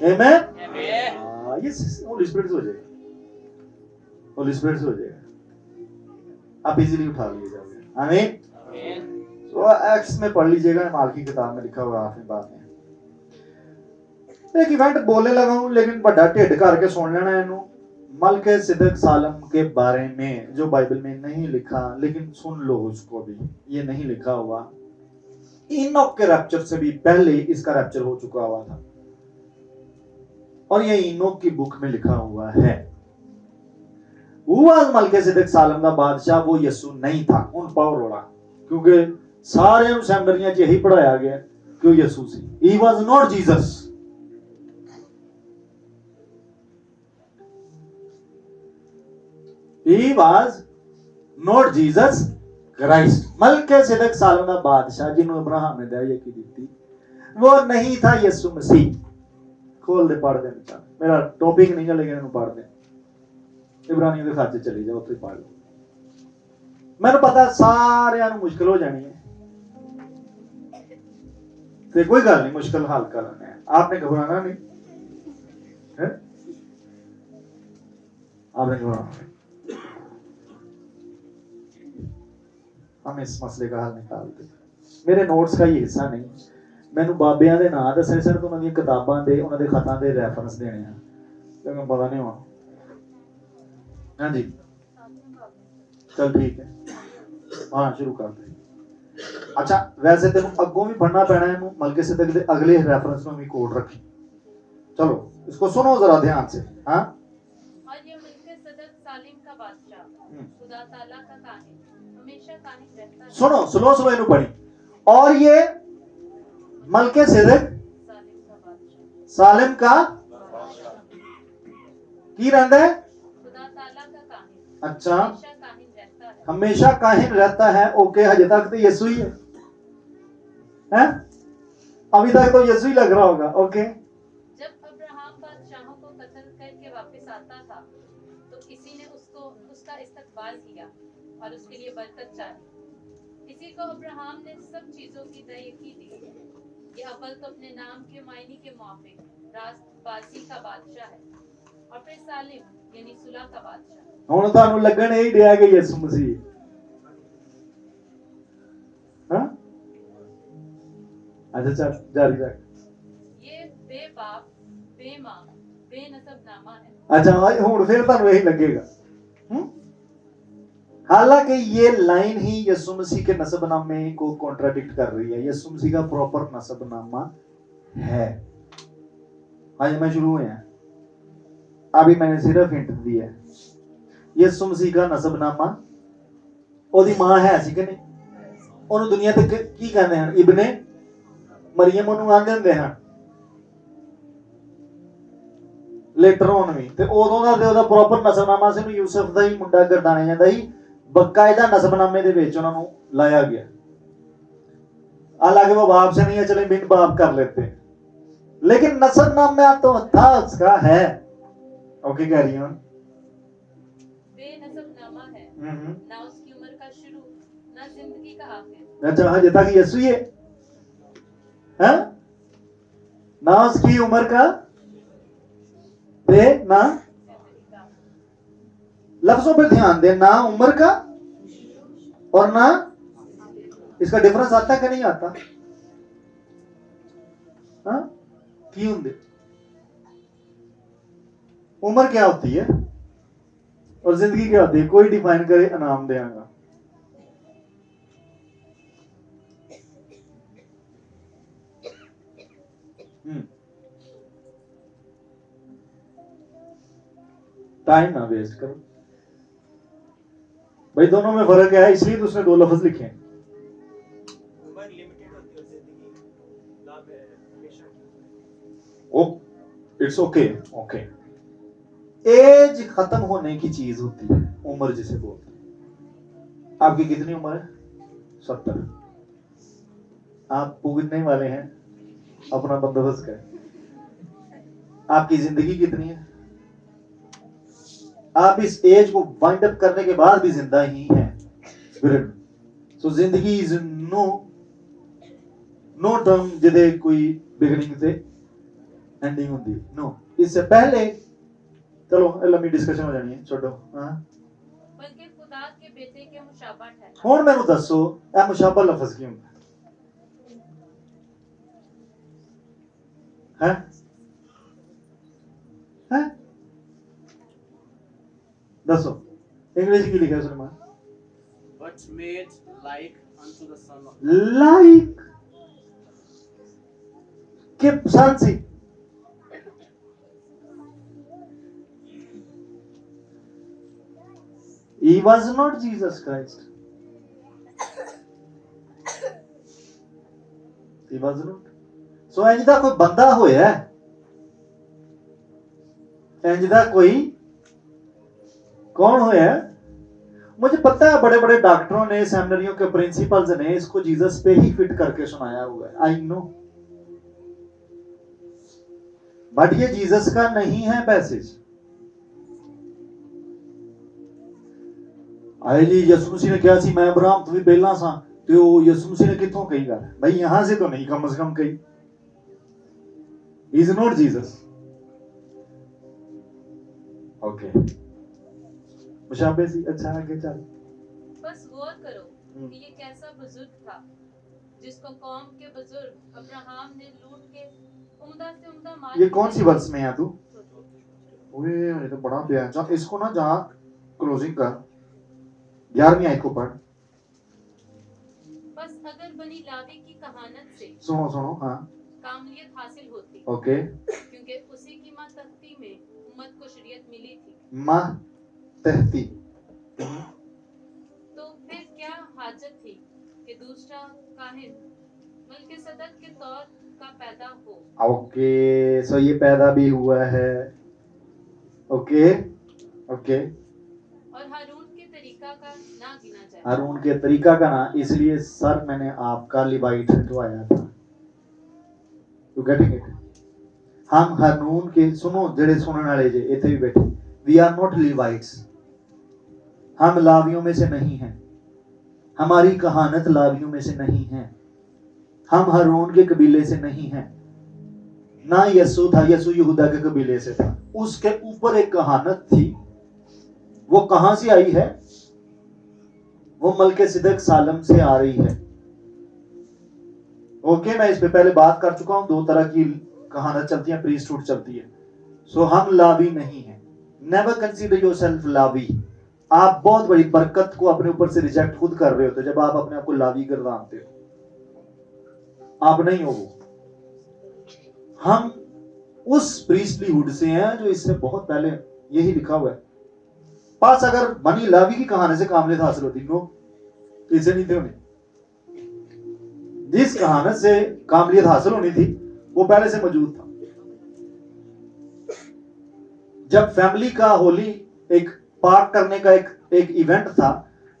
Amen। ये होली स्पिरिट से हो जाएगा, होली स्पिरिट से हो जाएगा, आप इजीली उठा लिए जाओगे। आमीन। तो एक्ट्स में पढ़ लीजिएगा, माल की किताब में लिखा हुआ आखिरी बात है। एक इवेंट बोलने लगा हूं लेकिन बड़ा ढिड करके सुन लेना इन्हों। मलके सिदक सालम के बारे में जो बाइबल में नहीं लिखा, लेकिन सुन लो उसको भी, ये नहीं लिखा हुआ। इनोक के रैप्चर से भी पहले इसका रैप्चर हो चुका हुआ था और ये इनोक की बुक में लिखा हुआ है। मलकिसिदक सालम का बादशाह वो यसू नहीं था। उन पावर रोड़ा क्योंकि सारे सेमिनरियां च यही पढ़ाया गया कि वो यसू सी। He was not Jesus. He was not Jesus Christ. मलकिसिदक सालम का बादशाह जिन्होंने अब्राहम ने दया की दी, वो नहीं था यसू मसीह। खोल दे, पढ़ दे, मेरा टॉपिक नहीं है लेकिन पढ़ दे। इब्रानियों के खाते चली जाओ, उत्थे पढ़ लो। मैंने पता सारे मुश्किल हो जानी है, तो कोई गल नहीं, मुश्किल हल कर लेना है। आपने घबराना नहीं है? आपने घबराना नहीं। हम इस मसले का हल निकालते। मेरे नोट्स का ये हिस्सा नहीं, मैंने बाबियां दे नाम दसे, सिर्फ उन्होंने किताबां दे, उन्होंने खतां दे रेफरेंस देने हैं, तो मैं पता नहीं होना। हाँ जी, चल ठीक है, हाँ शुरू करते। अच्छा, वैसे तेन अगों भी पढ़ना पैना है, मलकिसिदक दे अगले रेफरेंस में भी कोड रखी। चलो इसको सुनो जरा ध्यान से। हाँ, और ये मुल्क सदर सालिम का बादशाह खुदा ताला का काहिन हमेशा काहिन रहता है। सुनो स्लो स्लो इन्हों पढ़ी। और ये मलके सिदक सालिम का बादशाह सालिम का की रहता है। खुदा ताला का काहिन अच्छा, हमेशा काहिन रहता है। हमेशा काहिन रहता है। ओके, हजे तक तो यीशु ही है, हैं? अभी तक तो यीशु ही लग रहा होगा। ओके, जब अब्राहम बादशाहों को कत्ल करके वापस आता था तो किसी ने उसका इस्तकबाल किया और उसके लिए बरकत चाही। किसी को अब्राहम ने सब चीजों की दयकी दी। ये अव्वल तो अपने नाम के मायने के मुआफिक रास्तबाजी का बादशाह है और फिर सालिम यानी सुलह का बादशाह। ਹੁਣ ਤੁਹਾਨੂੰ ਲੱਗਣ ਇਹ ਡਿਆ ਕਿ ਯਿਸੂ ਮਸੀह। हाँ, अच्छा चल जारी रख। ये बेबाप बेमां बेनसबनामा है। अच्छा, ਹੁਣ फिर ਤੁਹਾਨੂੰ यही लगेगा। हालांकि ये लाइन ही यीशु मसीह के नसबनामे को कॉन्ट्राडिक्ट कर रही है। यीशु मसीह का प्रॉपर नसबनामा है। आज मैं शुरू हुए हैं, अभी मैंने सिर्फ हिंट दी है। यीशु मसीह का नसबनामा ओदी मां है सी कि नहीं? ਉਹਨੂੰ ਦੁਨੀਆ ਤੇ ਕੀ ਕਹਿੰਦੇ ਹਨ? ਇਬਨੇ ਮਰੀਮ ਉਹਨੂੰ ਆਂਦੇ ਹੁੰਦੇ ਹਨ ਲੇਟਰ ਔਨ ਵੀ। ਤੇ ਉਦੋਂ ਦਾ ਤੇ ਉਹਦਾ ਪ੍ਰੋਪਰ ਨਸਬਨਾਮਾ ਸੀ, ਉਹਨੂੰ ਯੂਸਫ ਦਾ ਹੀ ਮੁੰਡਾ ਗਰਦਾਨਿਆ ਜਾਂਦਾ ਸੀ। बकायदा नसबनामे दे विच उन्हां नूं लाया गया। हालांकि वो बाप से नहीं है, चले बिन बाप कर लेते हैं, लेकिन नसबनामा तो था उसका है। ओके, कह रही हूं बेनसबनामा है, ना उसकी उम्र का शुरू ना जिंदगी का आखिर। अच्छा, हजे तक यीशु ही है, हैं? ना उसकी उम्र का दे ना लफ्जों पर ध्यान दे, ना उम्र का और ना इसका डिफरेंस आता कि नहीं आता? हाँ, की होंगे? उम्र क्या होती है और जिंदगी क्या होती है? कोई डिफाइन करे, इनाम देगा। टाइम ना वेस्ट करो भाई, दोनों में फर्क है, इसलिए तो उसने दो लफ्ज लिखे हैं। उम्र लिमिटेड होती है, जिंदगी लाभ है हमेशा की। ओ, इट्स ओके। ओके, एज खत्म होने की चीज होती है उम्र, जिसे बोलते हैं। आपकी कितनी उम्र है? 70। आप पूछने वाले हैं, अपना बंदोबस्त करें। आपकी जिंदगी कितनी है? आप इस एज को वाइंड अप करने के बाद भी जिंदा ही हैं स्पिरिट में। सो जिंदगी इज नो टर्म जिदे कोई बिगिनिंग से एंडिंग होती नो। इससे पहले चलो लंबी डिस्कशन हो जानी है, छोड़ो। हां, बल्कि खुदा के बेटे के मुशाबहत है। हुण मैनू दसो ए मुशाबह लफ्ज क्यों है? हैं? दसो इंग्लिश की लिखा है सुनमा। But made like unto the son of like के सन सी he was not Jesus Christ, he was not। so इंज दा कोई बंदा होया, इंज दा कोई कौन होया? मुझे पता है बड़े बड़े डॉक्टरों ने, सेमिनरियों के प्रिंसिपल्स ने इसको जीसस पे ही फिट करके सुनाया हुआ है, आई नो, बट ये जीसस का नहीं है पैसेज। आए जी यसु मसीह ने क्या सी, मैं अब्राहम तो भी पहला सा, तो यसु मसीह ने कितों कही गल भाई? यहां से तो नहीं, कम से कम कही। Is not Jesus. ओके, मुशाबे सी। अच्छा, आगे चल। बस गौर करो कि ये कैसा बुजुर्ग था जिसको कौम के बुजुर्ग अब्राहम ने लूट के उम्दा से उम्दा माल। ये कौन सी वर्ष में है तू? ओए ये तो बड़ा प्यारा। जा इसको ना जा क्लोजिंग कर, 11वीं आयत को पढ़। बस अगर बनी लावी की कहानत से सुनो सुनो। हाँ, कामलियत हासिल होती, ओके। क्योंकि क्योंकि उसी की माँ तख्ती में उम्मत को शरीयत मिली थी। माँ तहती। तो फिर क्या हाजत थी कि दूसरा काहिन मल्किसदक के तौर का पैदा हो। ओके, सो ये पैदा भी हुआ है। ओके ओके, और हारून के तरीका का ना गिना जाए। हारून के तरीका का ना, इसलिए सर मैंने आपका लिवाइट हटवाया था। You getting it? हम हारून के, सुनो जेड़े सुनने वाले जे इथे भी बैठे, वी आर नॉट लिवाइट्स। हम लावियों में से नहीं हैं, हमारी कहानत लावियों में से नहीं है, हम हारून के कबीले से नहीं हैं। ना यसू था, यसू यहूदा के कबीले से था। उसके ऊपर एक कहानत थी, वो कहां से आई है? वो मल्किसदक सालम से आ रही है। ओके, मैं इस पे पहले बात कर चुका हूं। दो तरह की कहानत चलती है, प्रीस्टहुड चलती है। सो हम लावी नहीं हैं। नेवर कंसीडर योरसेल्फ लावी। आप बहुत बड़ी बरकत को अपने ऊपर से रिजेक्ट खुद कर रहे होते जब आप अपने आप को लावी गर्दानते हो। आप नहीं हो वो। हम उस प्रीस्टलीहुड से हैं जो इससे बहुत पहले, यही लिखा हुआ है। पास अगर बनी लावी की कहानी से कामलियत हासिल होती, नो, इसे नहीं थे होने। जिस कहानत से कामलियत हासिल होनी थी वो पहले से मौजूद था। जब फैमिली का होली एक पार्ट करने का एक इवेंट था,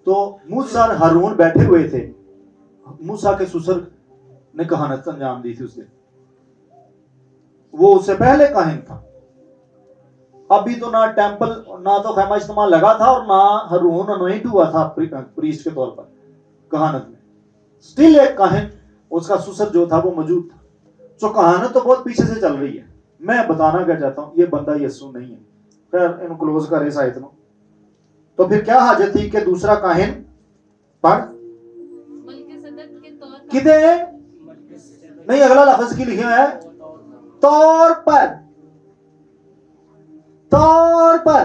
तो मूसा और हारून बैठे हुए थे। मूसा के ससुर ने कहानत अंजाम दी थी उस दिन। वो उससे पहले काहिन था। अभी तो ना टेंपल, ना तो खैमा इज्तिमा लगा था, और ना हारून अनोइंट हुआ था प्रीस्ट के तौर पर कहानत में। स्टिल एक काहिन, उसका ससुर जो था वो मौजूद था। सो कहानत तो बहुत पीछे से चल रही है। मैं बताना क्या चाहता हूं, ये बंदा यसू नहीं है। खैर इन क्लोज करे साइड में। तो फिर क्या हाजत थी कि दूसरा काहिन पढ़ मल्किसदक के तौर का किधे नहीं, अगला लफ्ज की लिखे हुआ है तौर पर। तौर पर।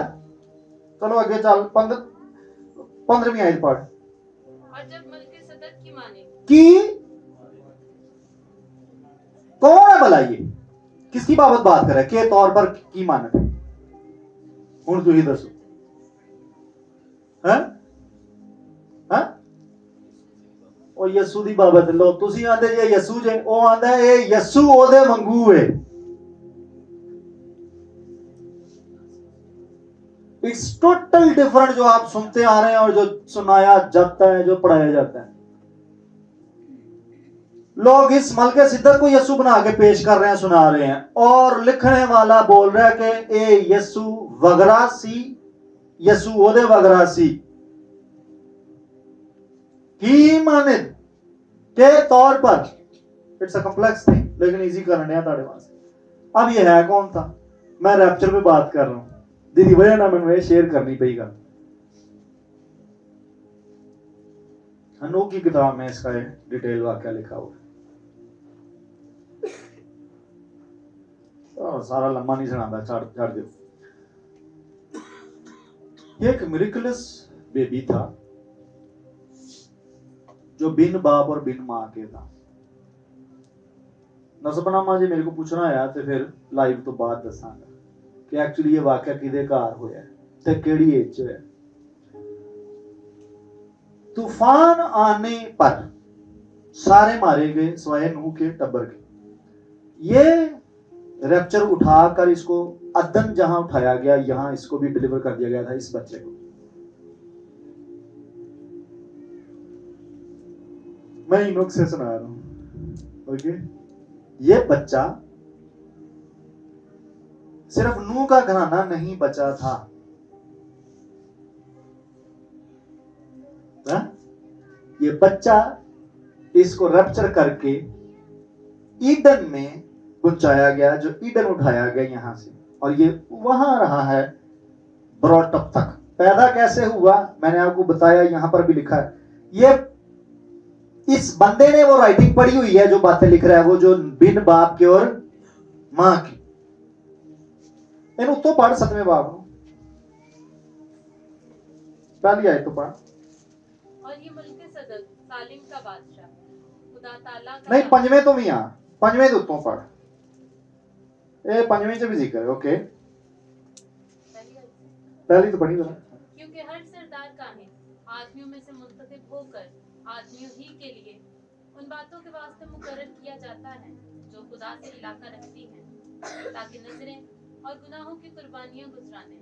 चलो आगे चल, 15वीं आयत पढ़। और जब मल्किसदक की माने कि कौन है भला ये? किसकी बाबत बात कर रहा है? के तौर पर की मानत है? हुण तुसीं दसो। हैं? हैं? ओ यसू दी बाबत लो। तुसीं आंदे जे यसू जे, ओ आंदा है ए यसू ओदे वांगू है। इट्स टोटल डिफरेंट जो आप सुनते आ रहे हैं और जो सुनाया जाता है, जो पढ़ाया जाता है। लोग इस मल्किसदक को यसू बना के पेश कर रहे हैं, सुना रहे हैं, और लिखने वाला बोल रहा है कि ए यसू वगैरह सी, यसू ओदे वगैरह सी की माने के तौर पर। इट्स अ कॉम्प्लेक्स थिंग, लेकिन इजी करने है ताड़े वास्ते। अब ये है कौन था? मैं रैप्चर पे बात कर रहा हूं। दीदी वजह ना मैंने शेयर करनी पई गल। हनूक की किताब में इसका डिटेल वाक्य लिखा हुआ है। सारा लम्बा नहीं सुनाता, छाड़ दो। एक मिरेकलस बेबी था जो बिन बाप और बिन मां के था। नसबनामा जी मेरे को पूछना आया तो फिर लाइव तो बाद दसांगा कि एक्चुअली ये वाकया किदे घर होया ते केड़ी एज होया। तूफान आने पर सारे मारे गए सिवाय नूह के टब्बर के। ये रैप्चर उठाकर इसको अदन जहां उठाया गया, यहां इसको भी डिलीवर कर दिया गया था, इस बच्चे को। मैं इनोक से सुना रहा हूं। ओके, ये बच्चा सिर्फ नूह का घराना नहीं बचा था, ये बच्चा इसको रैप्चर करके ईडन में पहुंचाया गया, जो ईडन उठाया गया यहां से, और ये वहां रहा है ब्रॉट अप तक। पैदा कैसे हुआ मैंने आपको बताया, यहां पर भी लिखा है। ये इस बंदे ने वो राइटिंग पढ़ी हुई है जो बातें लिख रहा है, वो जो बिन बाप की और मां की। इन तो पढ़ 7वें बाब पहली आयत तो पढ़। और ये मल्किसदक सालिम का बादशाह खुदा ताला का नहीं, 5वें तो भी आ, 5वें तो उत्तों पढ़। ਇਹ ਪੰਜਵੇਂ ਚ ਵੀ ਜ਼ਿਕਰ ਹੈ ओके पहली आयत से। पहली तो पढ़ी तो ना क्योंकि हर सरदार काहिन आदमियों में से मुंतखब होकर आदमियों ही के लिए उन बातों के वास्ते मुकर्रर किया जाता है जो खुदा से इलाका रखती हैं, ताकि नजरें और गुनाहों की कुर्बानियां गुजराने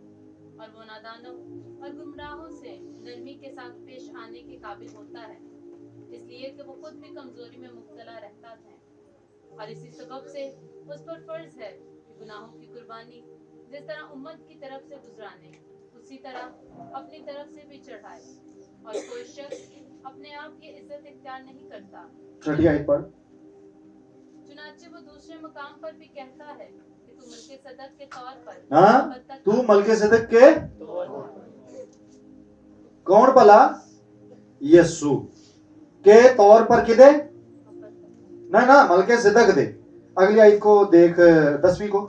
और वो नादानों और गुमराहों से नरमी के साथ पेश आने के काबिल होता है, इसलिए कि वो खुद भी कमजोरी में मुब्तला रहता है। और इसी सबब से उस पर फर्ज है कि गुनाहों की कुर्बानी जिस तरह उम्मत की तरफ से गुजराने उसी तरह अपनी तरफ से भी चढ़ाए, और कोई शख्स अपने आप ये इज्जत इख्तियार नहीं करता। छठी आयत पढ़ चुनाचे वो दूसरे मकाम पर भी कहता है कि तू मुल्के सदक के तौर पर हाँ अबद तक तू मलके सदक के कौन भला यीशु के तौर पर किदे अबद तक। ना ना मलके सदक दे अगली आयत को देख 10वीं को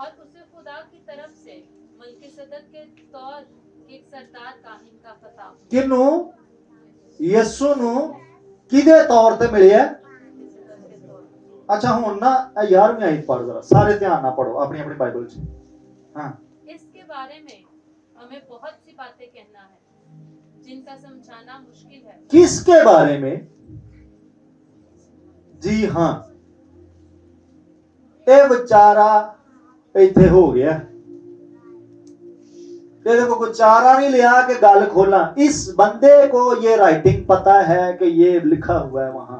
और उसे खुदा की तरफ से मुल्के सदक के तौर एक सरदार काहिन का खिताब किनू यीशु नु किदे तौर ते मिलिया मुल्के सदक के तौर पर। अच्छा हुन ना 11वीं आयत पढ़ जरा सारे ध्यान ना पढ़ो अपनी अपनी बाइबल च हां इसके बारे में हमें बहुत सी बातें कहना है जिनका समझाना मुश्किल है। किसके बारे में जी हां ਇਹ ਵਿਚਾਰਾ ਇੱਥੇ ਹੋ ਗਿਆ तेरे को कुछ चारा नहीं लिया कि गाल खोला इस बंदे को ये राइटिंग पता है कि ये लिखा हुआ है वहां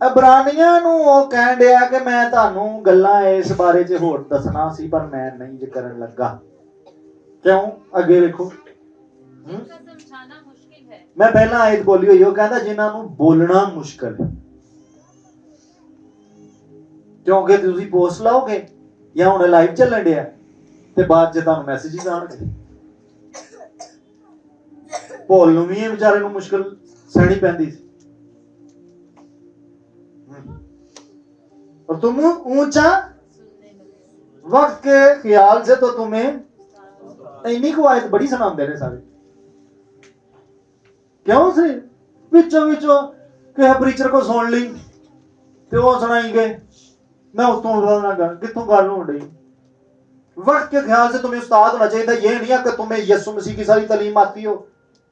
ਇਬਰਾਨੀਆਂ ਨੂੰ ਉਹ ਕਹਿਣ ਡਿਆ ਕਿ ਮੈਂ ਤੁਹਾਨੂੰ ਗੱਲਾਂ ਇਸ ਬਾਰੇ 'ਚ ਹੋਰ ਦੱਸਣਾ ਸੀ ਪਰ ਮੈਂ ਨਹੀਂ ਜੇ ਕਰਨ ਲੱਗਾ ਕਿਉਂ ਅੱਗੇ ਦੇਖੋ जिनका समझाना मुश्किल है। ਮੈਂ ਪਹਿਲਾਂ ਆਇਤ ਬੋਲੀ ਹੋਈ ਉਹ ਕਹਿੰਦਾ ਜਿਨ੍ਹਾਂ ਨੂੰ ਬੋਲਣਾ ਮੁਸ਼ਕਲ ਹੈ ਕਿਉਂਕਿ ਤੁਸੀਂ ਪੋਸਟ ਲਾਓਗੇ ਜਾਂ ਹੁਣ ਲਾਈਵ ਚੱਲਣ ਡਿਆ ਤੇ ਬਾਅਦ 'ਚ ਤੁਹਾਨੂੰ ਮੈਸੇਜ ਹੀ ਆਉਣਗੇ ਪੌਲ ਨੂੰ ਵੀ ਇਹ ਵਿਚਾਰੇ ਨੂੰ ਮੁਸ਼ਕਲ ਸਹਿਣੀ ਪੈਂਦੀ ਸੀ और तुम ऊंचा सुनने लगे वक्त के ख्याल से तो तुम्हें इन्हीं को आयत बड़ी सुनाते ने सारे क्यों से विचों विचों कि प्रीचर को सुन ली ते वो सुनाई गए मैं उतों ना कर कितों गल हो रही वक्त के ख्याल से तुम्हें उस्ताद होना चाहिए ये नहीं है कि तुम्हें यीशु मसीह की सारी तालीम आती हो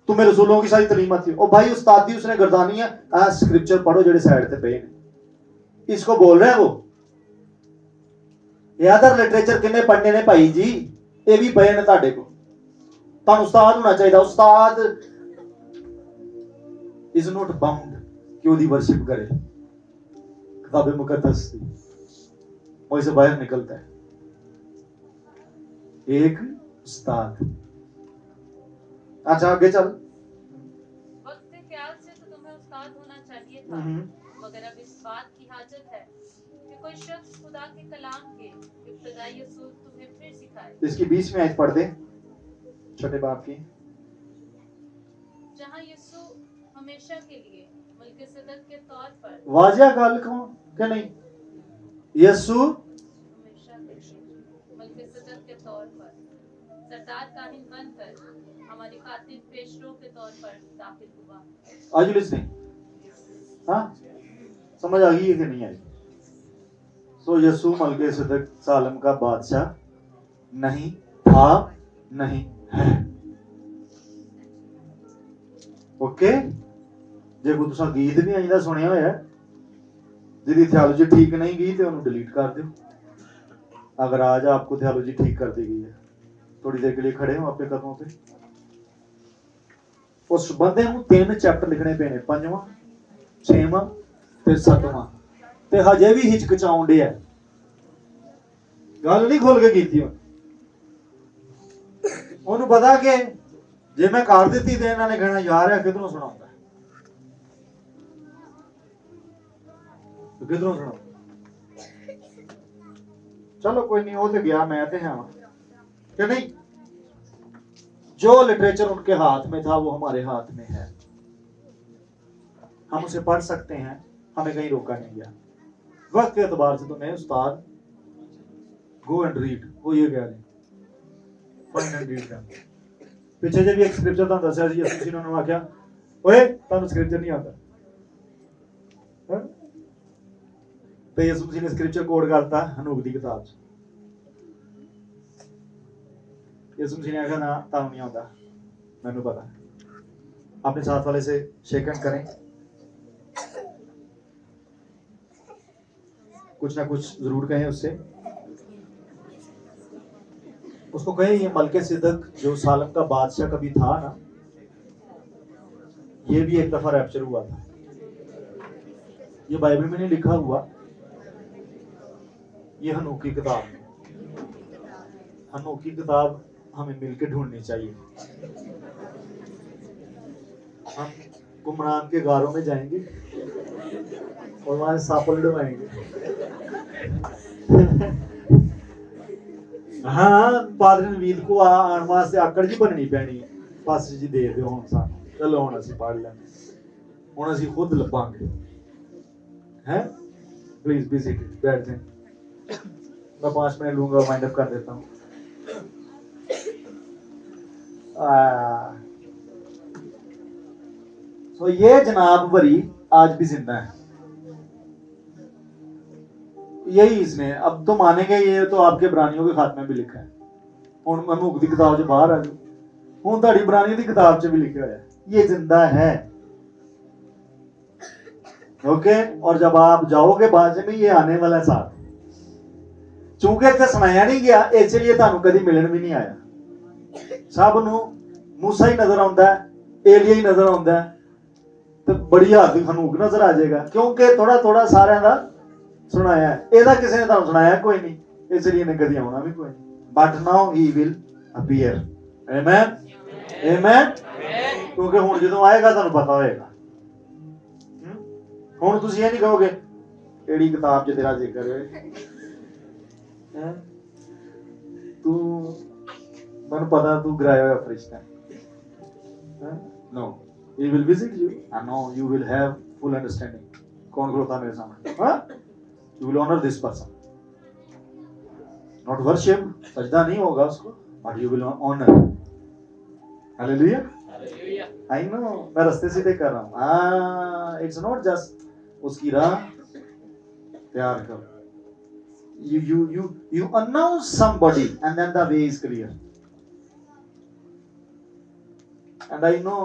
तुम्हें रसूलों की सारी तालीम आती हो ओ भाई उस्तादी उसने गर्दानी है आ स्क्रिप्चर पढ़ो जेडे साइड ते पे ने इसको बोल रहे हैं वो ये अदर लिटरेचर किन्ने पढ़ने ने भाई जी ये भी पढ़े ने ਤੁਹਾਡੇ को ਤੁਹਾਨੂੰ ਉਸਤਾਦ ਹੋਣਾ ਚਾਹੀਦਾ ਉਸਤਾਦ is not bound कि ਉਹਦੀ worship करे किताब मुकद्दस से वो इसे बाहर निकलता है एक उस्ताद अच्छा आगे चल वक्त के ख्याल से तो तुम्हें उस्ताद होना चाहिए था, मगर अब इस बात की हाजत है कि कोई शख्स खुदा के कलाम के इब्तदाई उसूल तुम्हें फिर सिखाए, इसकी 20वीं आयत पढ़ दे छोटे बाप की जहाँ यीशु हमेशा के लिए मुल्क सदक के तौर पर वाजिया गल कौन कि नहीं यीशु हमेशा के लिए मुल्क सदक के तौर पर सरदार काहिन बनकर हमारी खातिर पेशरो के तौर पर दाखिल हुआ। Are you listening? हाँ समझ आ गई है कि नहीं आई सो यीशु मलके सदक सालम का बादशाह नहीं था नहीं है ओके जे कोई तुसा गीत भी आइंदा सुनिया होया जिहदी थियोलॉजी ठीक नहीं गई तो उन्हें डिलीट कर दो अगर आज आपको थियोलॉजी ठीक कर दी गई है थोड़ी देर के लिए खड़े हो अपने कदमों पे उस बंदे ਨੂੰ 3 ਚੈਪਟਰ ਲਿਖਣੇ ਪੈਣੇ 5ਵਾਂ 6ਵਾਂ ਤੇ 7ਵਾਂ ਤੇ ਹਜੇ ਵੀ ਹਿਚਕਚਾਉਣ ਡਿਆ ਗੱਲ ਨਹੀਂ ਖੋਲ ਕੇ ਕੀਤੀ ਉਹਨੂੰ ਪਤਾ ਕਿ ਜੇ ਮੈਂ ਕਰ ਦਿੱਤੀ ਤੇ ਇਹਨਾਂ ਨੇ ਕਹਿਣਾ ਯਾਰ ਇਹ ਕਿਧਰੋਂ ਸੁਣਾਉਂਦਾ ਕਿਧਰੋਂ ਸੁਣਾਉਂਦਾ ਚਲੋ ਕੋਈ ਨਹੀਂ ਉਹ ਤੇ ਗਿਆ ਮੈਂ ਤੇ ਹਾਂ कि नहीं जो लिटरेचर उनके हाथ में था वो हमारे हाथ में है हम उसे पढ़ सकते हैं हमें कहीं रोका नहीं गया वक्त के एतबार से तुम्हें उस्ताद गो एंड रीड वो ये कह रहे फाइंड एंड रीड कर पीछे जब एक स्क्रिप्चर था दसा जी असुसी ने आख्या ओए तानु स्क्रिप्चर नहीं आता ਤੇ ਯਿਸੂ ਮਸੀਹ ਨੇ ਸਕ੍ਰਿਪਚਰ ਕੋਡ ਕਰਤਾ ਹਨੂਕ ਦੀ ਕਿਤਾਬ 'ਚ। यीशु मसीह ने आखा ना ताऊ नहीं आता, मैनू पता। अपने साथ वाले से शेक हैंड करें, कुछ ना कुछ जरूर कहें उससे, उसको कहें ये मलके सिद्दक जो सालम का बादशाह कभी था ना, ये भी एक दफा रैप्चर हुआ था। ये बाइबल में नहीं लिखा हुआ, ये हनूक की किताब है। हनूक की किताब हमें मिलकर ढूंढनी चाहिए। हम कुमरान के गारों में जाएंगे और वहां सांप लड़वाएंगे। हाँ, पादरी नवीद को आने वास्ते आकड़ जी बननी पैनी। पास्टर जी दे दो हुण सानू, चलो हुण असीं पढ़ लैंदे, हुण असीं खुद लभांगे। हैं प्लीज बी सीटेड, बैठ जाएं। मैं 5 मिनट लूंगा, वाइंड अप कर देता हूँ। तो ये जनाब वरी आज भी जिंदा है। यही इसने, अब तो मानेंगे ये तो आपके इब्रानियों के खात्मे भी लिखा है। हुण हनूक दी किताब च बाहर आ गई, हुण तुहाडी इब्रानियों दी किताब च भी लिखा है, ये जिंदा है। ओके, और जब आप जाओगे बाद में ये आने वाला है साथ। चूंकि इत्थे सुनाया नहीं गया, इसलिए तुहानू कदी मिलन भी नहीं आया। सब नू मूसा ही नजर आउंदा है, एलिया ही नजर आउंदा है, ते बड़ी हद हनूक नजर आ जाएगा, क्योंकि थोड़ा थोड़ा सारिਆਂ ਦਾ सुनाया है। ਇਹਦਾ ਕਿਸੇ ਨੇ ਤੁਹਾਨੂੰ ਸੁਣਾਇਆ ਕੋਈ ਨਹੀਂ, इसलिए ने कदी आउणा भी कोई नहीं। But now he will appear. आमेन आमेन। क्योंकि हुण ਜਦੋਂ ਆਏਗਾ ਤੁਹਾਨੂੰ ਪਤਾ ਹੋਏਗਾ। ਹੁਣ ਤੁਸੀਂ ਇਹ ਨਹੀਂ ਕਹੋਗੇ ਕਿਹੜੀ ਕਿਤਾਬ 'ਚ ਤੇਰਾ ਜ਼ਿਕਰ ਹੈ, ਤੂੰ ਮੈਨੂੰ ਪਤਾ ਤੂੰ ਗਿਰਾਇਆ ਹੋਇਆ ਫਰਿਸ਼ਤਾ ਹੈ। No, he will visit you and now you will have full understanding। कौन खड़ोता मेरे सामने? हाँ, you will honor this person, not worship, सजदा नहीं होगा उसको, but you will honor। Hallelujah hallelujah. I know, मैं रास्ते सीधे कर रहा हूँ। हाँ, it's not just उसकी राह तैयार करो। You announce somebody and then the way is clear। And I know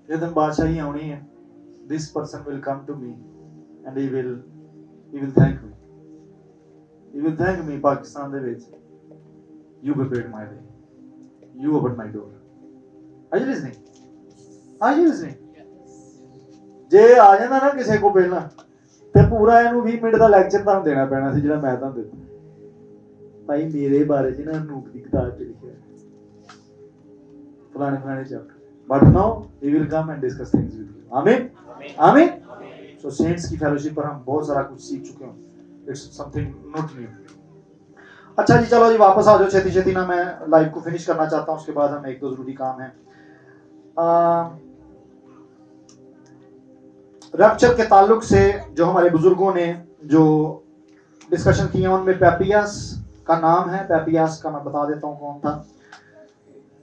जदन बादशाही आनी है, this person will come to me and he will thank me। He will thank me Pakistan they which, you prepared my way, you opened my door। Are you listening? Are you listening? जे आ जांदा ना किसी को पहला ते पूरा इहनू 20 मिनट दा लेक्चर तुहानू देना पैना सी जिहड़ा मैं तुहानू दित्ता। भाई मेरे बारे च ना हनूक दी किताब च लिखिआ फलाने chapter. But now he will come and discuss things with you। Amen? Amen? So saints की fellowship पर हम बहुत सारा कुछ सीख चुके हैं। It's something not new। अच्छा जी, चलो जी वापस आ जाओ छेती ना, मैं लाइव को फिनिश करना चाहता हूँ, उसके बाद हम एक दो जरूरी काम है। रैप्चर के ताल्लुक से जो हमारे बुजुर्गों ने जो डिस्कशन किए उनमें पैपियस का नाम है। पैपियस का मैं बता देता हूँ कौन था।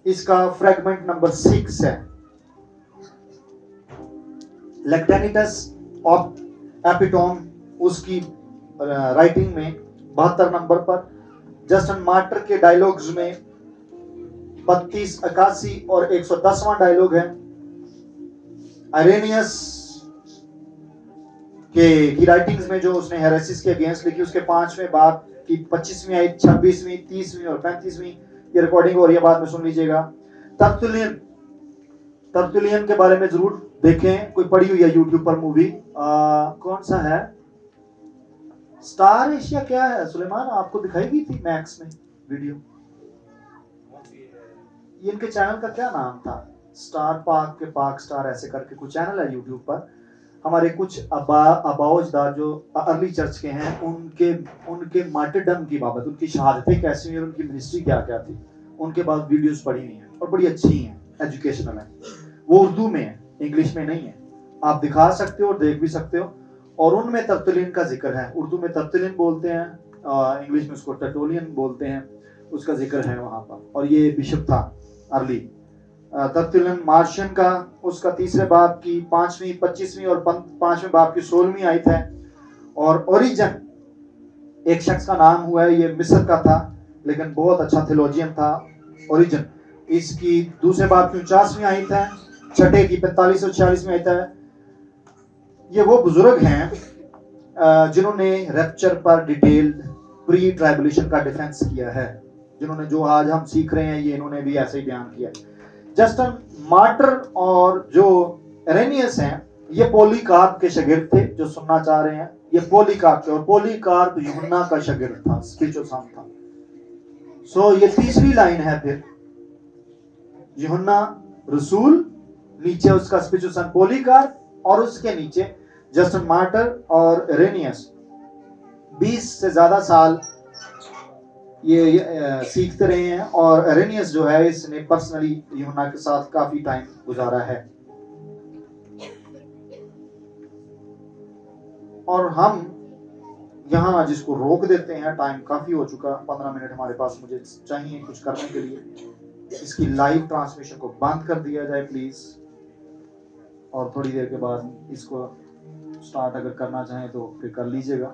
इसका फ्रैगमेंट नंबर 6 है। लेक्टेनिटस ऑफ एपिटोम उसकी राइटिंग में 72 नंबर पर, जस्टिन मार्टर के डायलॉग्स में 32, 81 और 110वां डायलॉग है। आइरेनियस की राइटिंग्स में जो उसने हेरेसिस के अगेंस्ट लिखी, उसके 5वें बाब की 25वीं आयत, 26वीं, 30वीं और 35वीं, ये रिकॉर्डिंग हो रही है, बाद में सुन लीजिएगा। तर्तुलियन के बारे में जरूर देखें, कोई पड़ी हुई है यूट्यूब पर मूवी, कौन सा है, स्टार एशिया क्या है सुलेमान, आपको दिखाई गई थी मैक्स में वीडियो। ये इनके चैनल का क्या नाम था, स्टार पाक के पाक स्टार ऐसे करके कुछ चैनल है यूट्यूब पर। हमारे कुछ अबाओजदाद जो अर्ली चर्च के हैं, उनके मार्टरडम की बाबत, उनकी शहादतें कैसी हुई और उनकी मिनिस्ट्री क्या क्या थी, उनके बाद वीडियोस पड़ी हुई हैं और बड़ी अच्छी हैं, एजुकेशनल है। वो उर्दू में है, इंग्लिश में नहीं है, आप दिखा सकते हो और देख भी सकते हो। और उनमें तर्तुलियन का जिक्र है, उर्दू में तर्तुलियन बोलते हैं, इंग्लिश में उसको टर्टुलियन बोलते हैं, उसका जिक्र है वहाँ पर। और ये बिशप था अर्ली तर्तुलियन मार्शियन का, उसका 3रे बाब की 5वीं, 25वीं और 5वें बाब की 16वीं आयत है। और ओरिजन एक शख्स का नाम हुआ है, ये मिस्र का था लेकिन बहुत अच्छा थियोलॉजियन था, ओरिजिन। इसकी दूसरे बाब की 49वीं आयत है, छठे की 45 और 46वीं आयत है। ये वो बुजुर्ग हैं जिन्होंने रैप्चर पर डिटेल प्री ट्राइबुलेशन का डिफेंस किया है, जिन्होंने जो आज हम सीख रहे हैं ये इन्होंने भी ऐसे ही बयान किया। जस्टिन मार्टर और जो इरेनियस हैं ये पॉलीकार्प के शागिर्द थे, जो सुनना चाह रहे हैं ये पॉलीकार्प थे, और पॉलीकार्प यूहन्ना का शागिर्द था, स्पिरिचुअल सन था। सो ये तीसरी लाइन है, फिर यूहन्ना रसूल, नीचे उसका स्पिरिचुअल सन पॉलीकार्प, और उसके नीचे जस्टिन मार्टर और इरेनियस 20 से ज्यादा साल ये सीखते रहे हैं, और इरेनियस जो है इसने पर्सनली यूहन्ना के साथ काफी टाइम गुजारा है। और हम यहाँ जिसको रोक देते हैं, टाइम काफी हो चुका, 15 मिनट हमारे पास मुझे चाहिए कुछ करने के लिए। इसकी लाइव ट्रांसमिशन को बंद कर दिया जाए प्लीज, और थोड़ी देर के बाद इसको स्टार्ट अगर करना चाहें तो फिर कर लीजिएगा।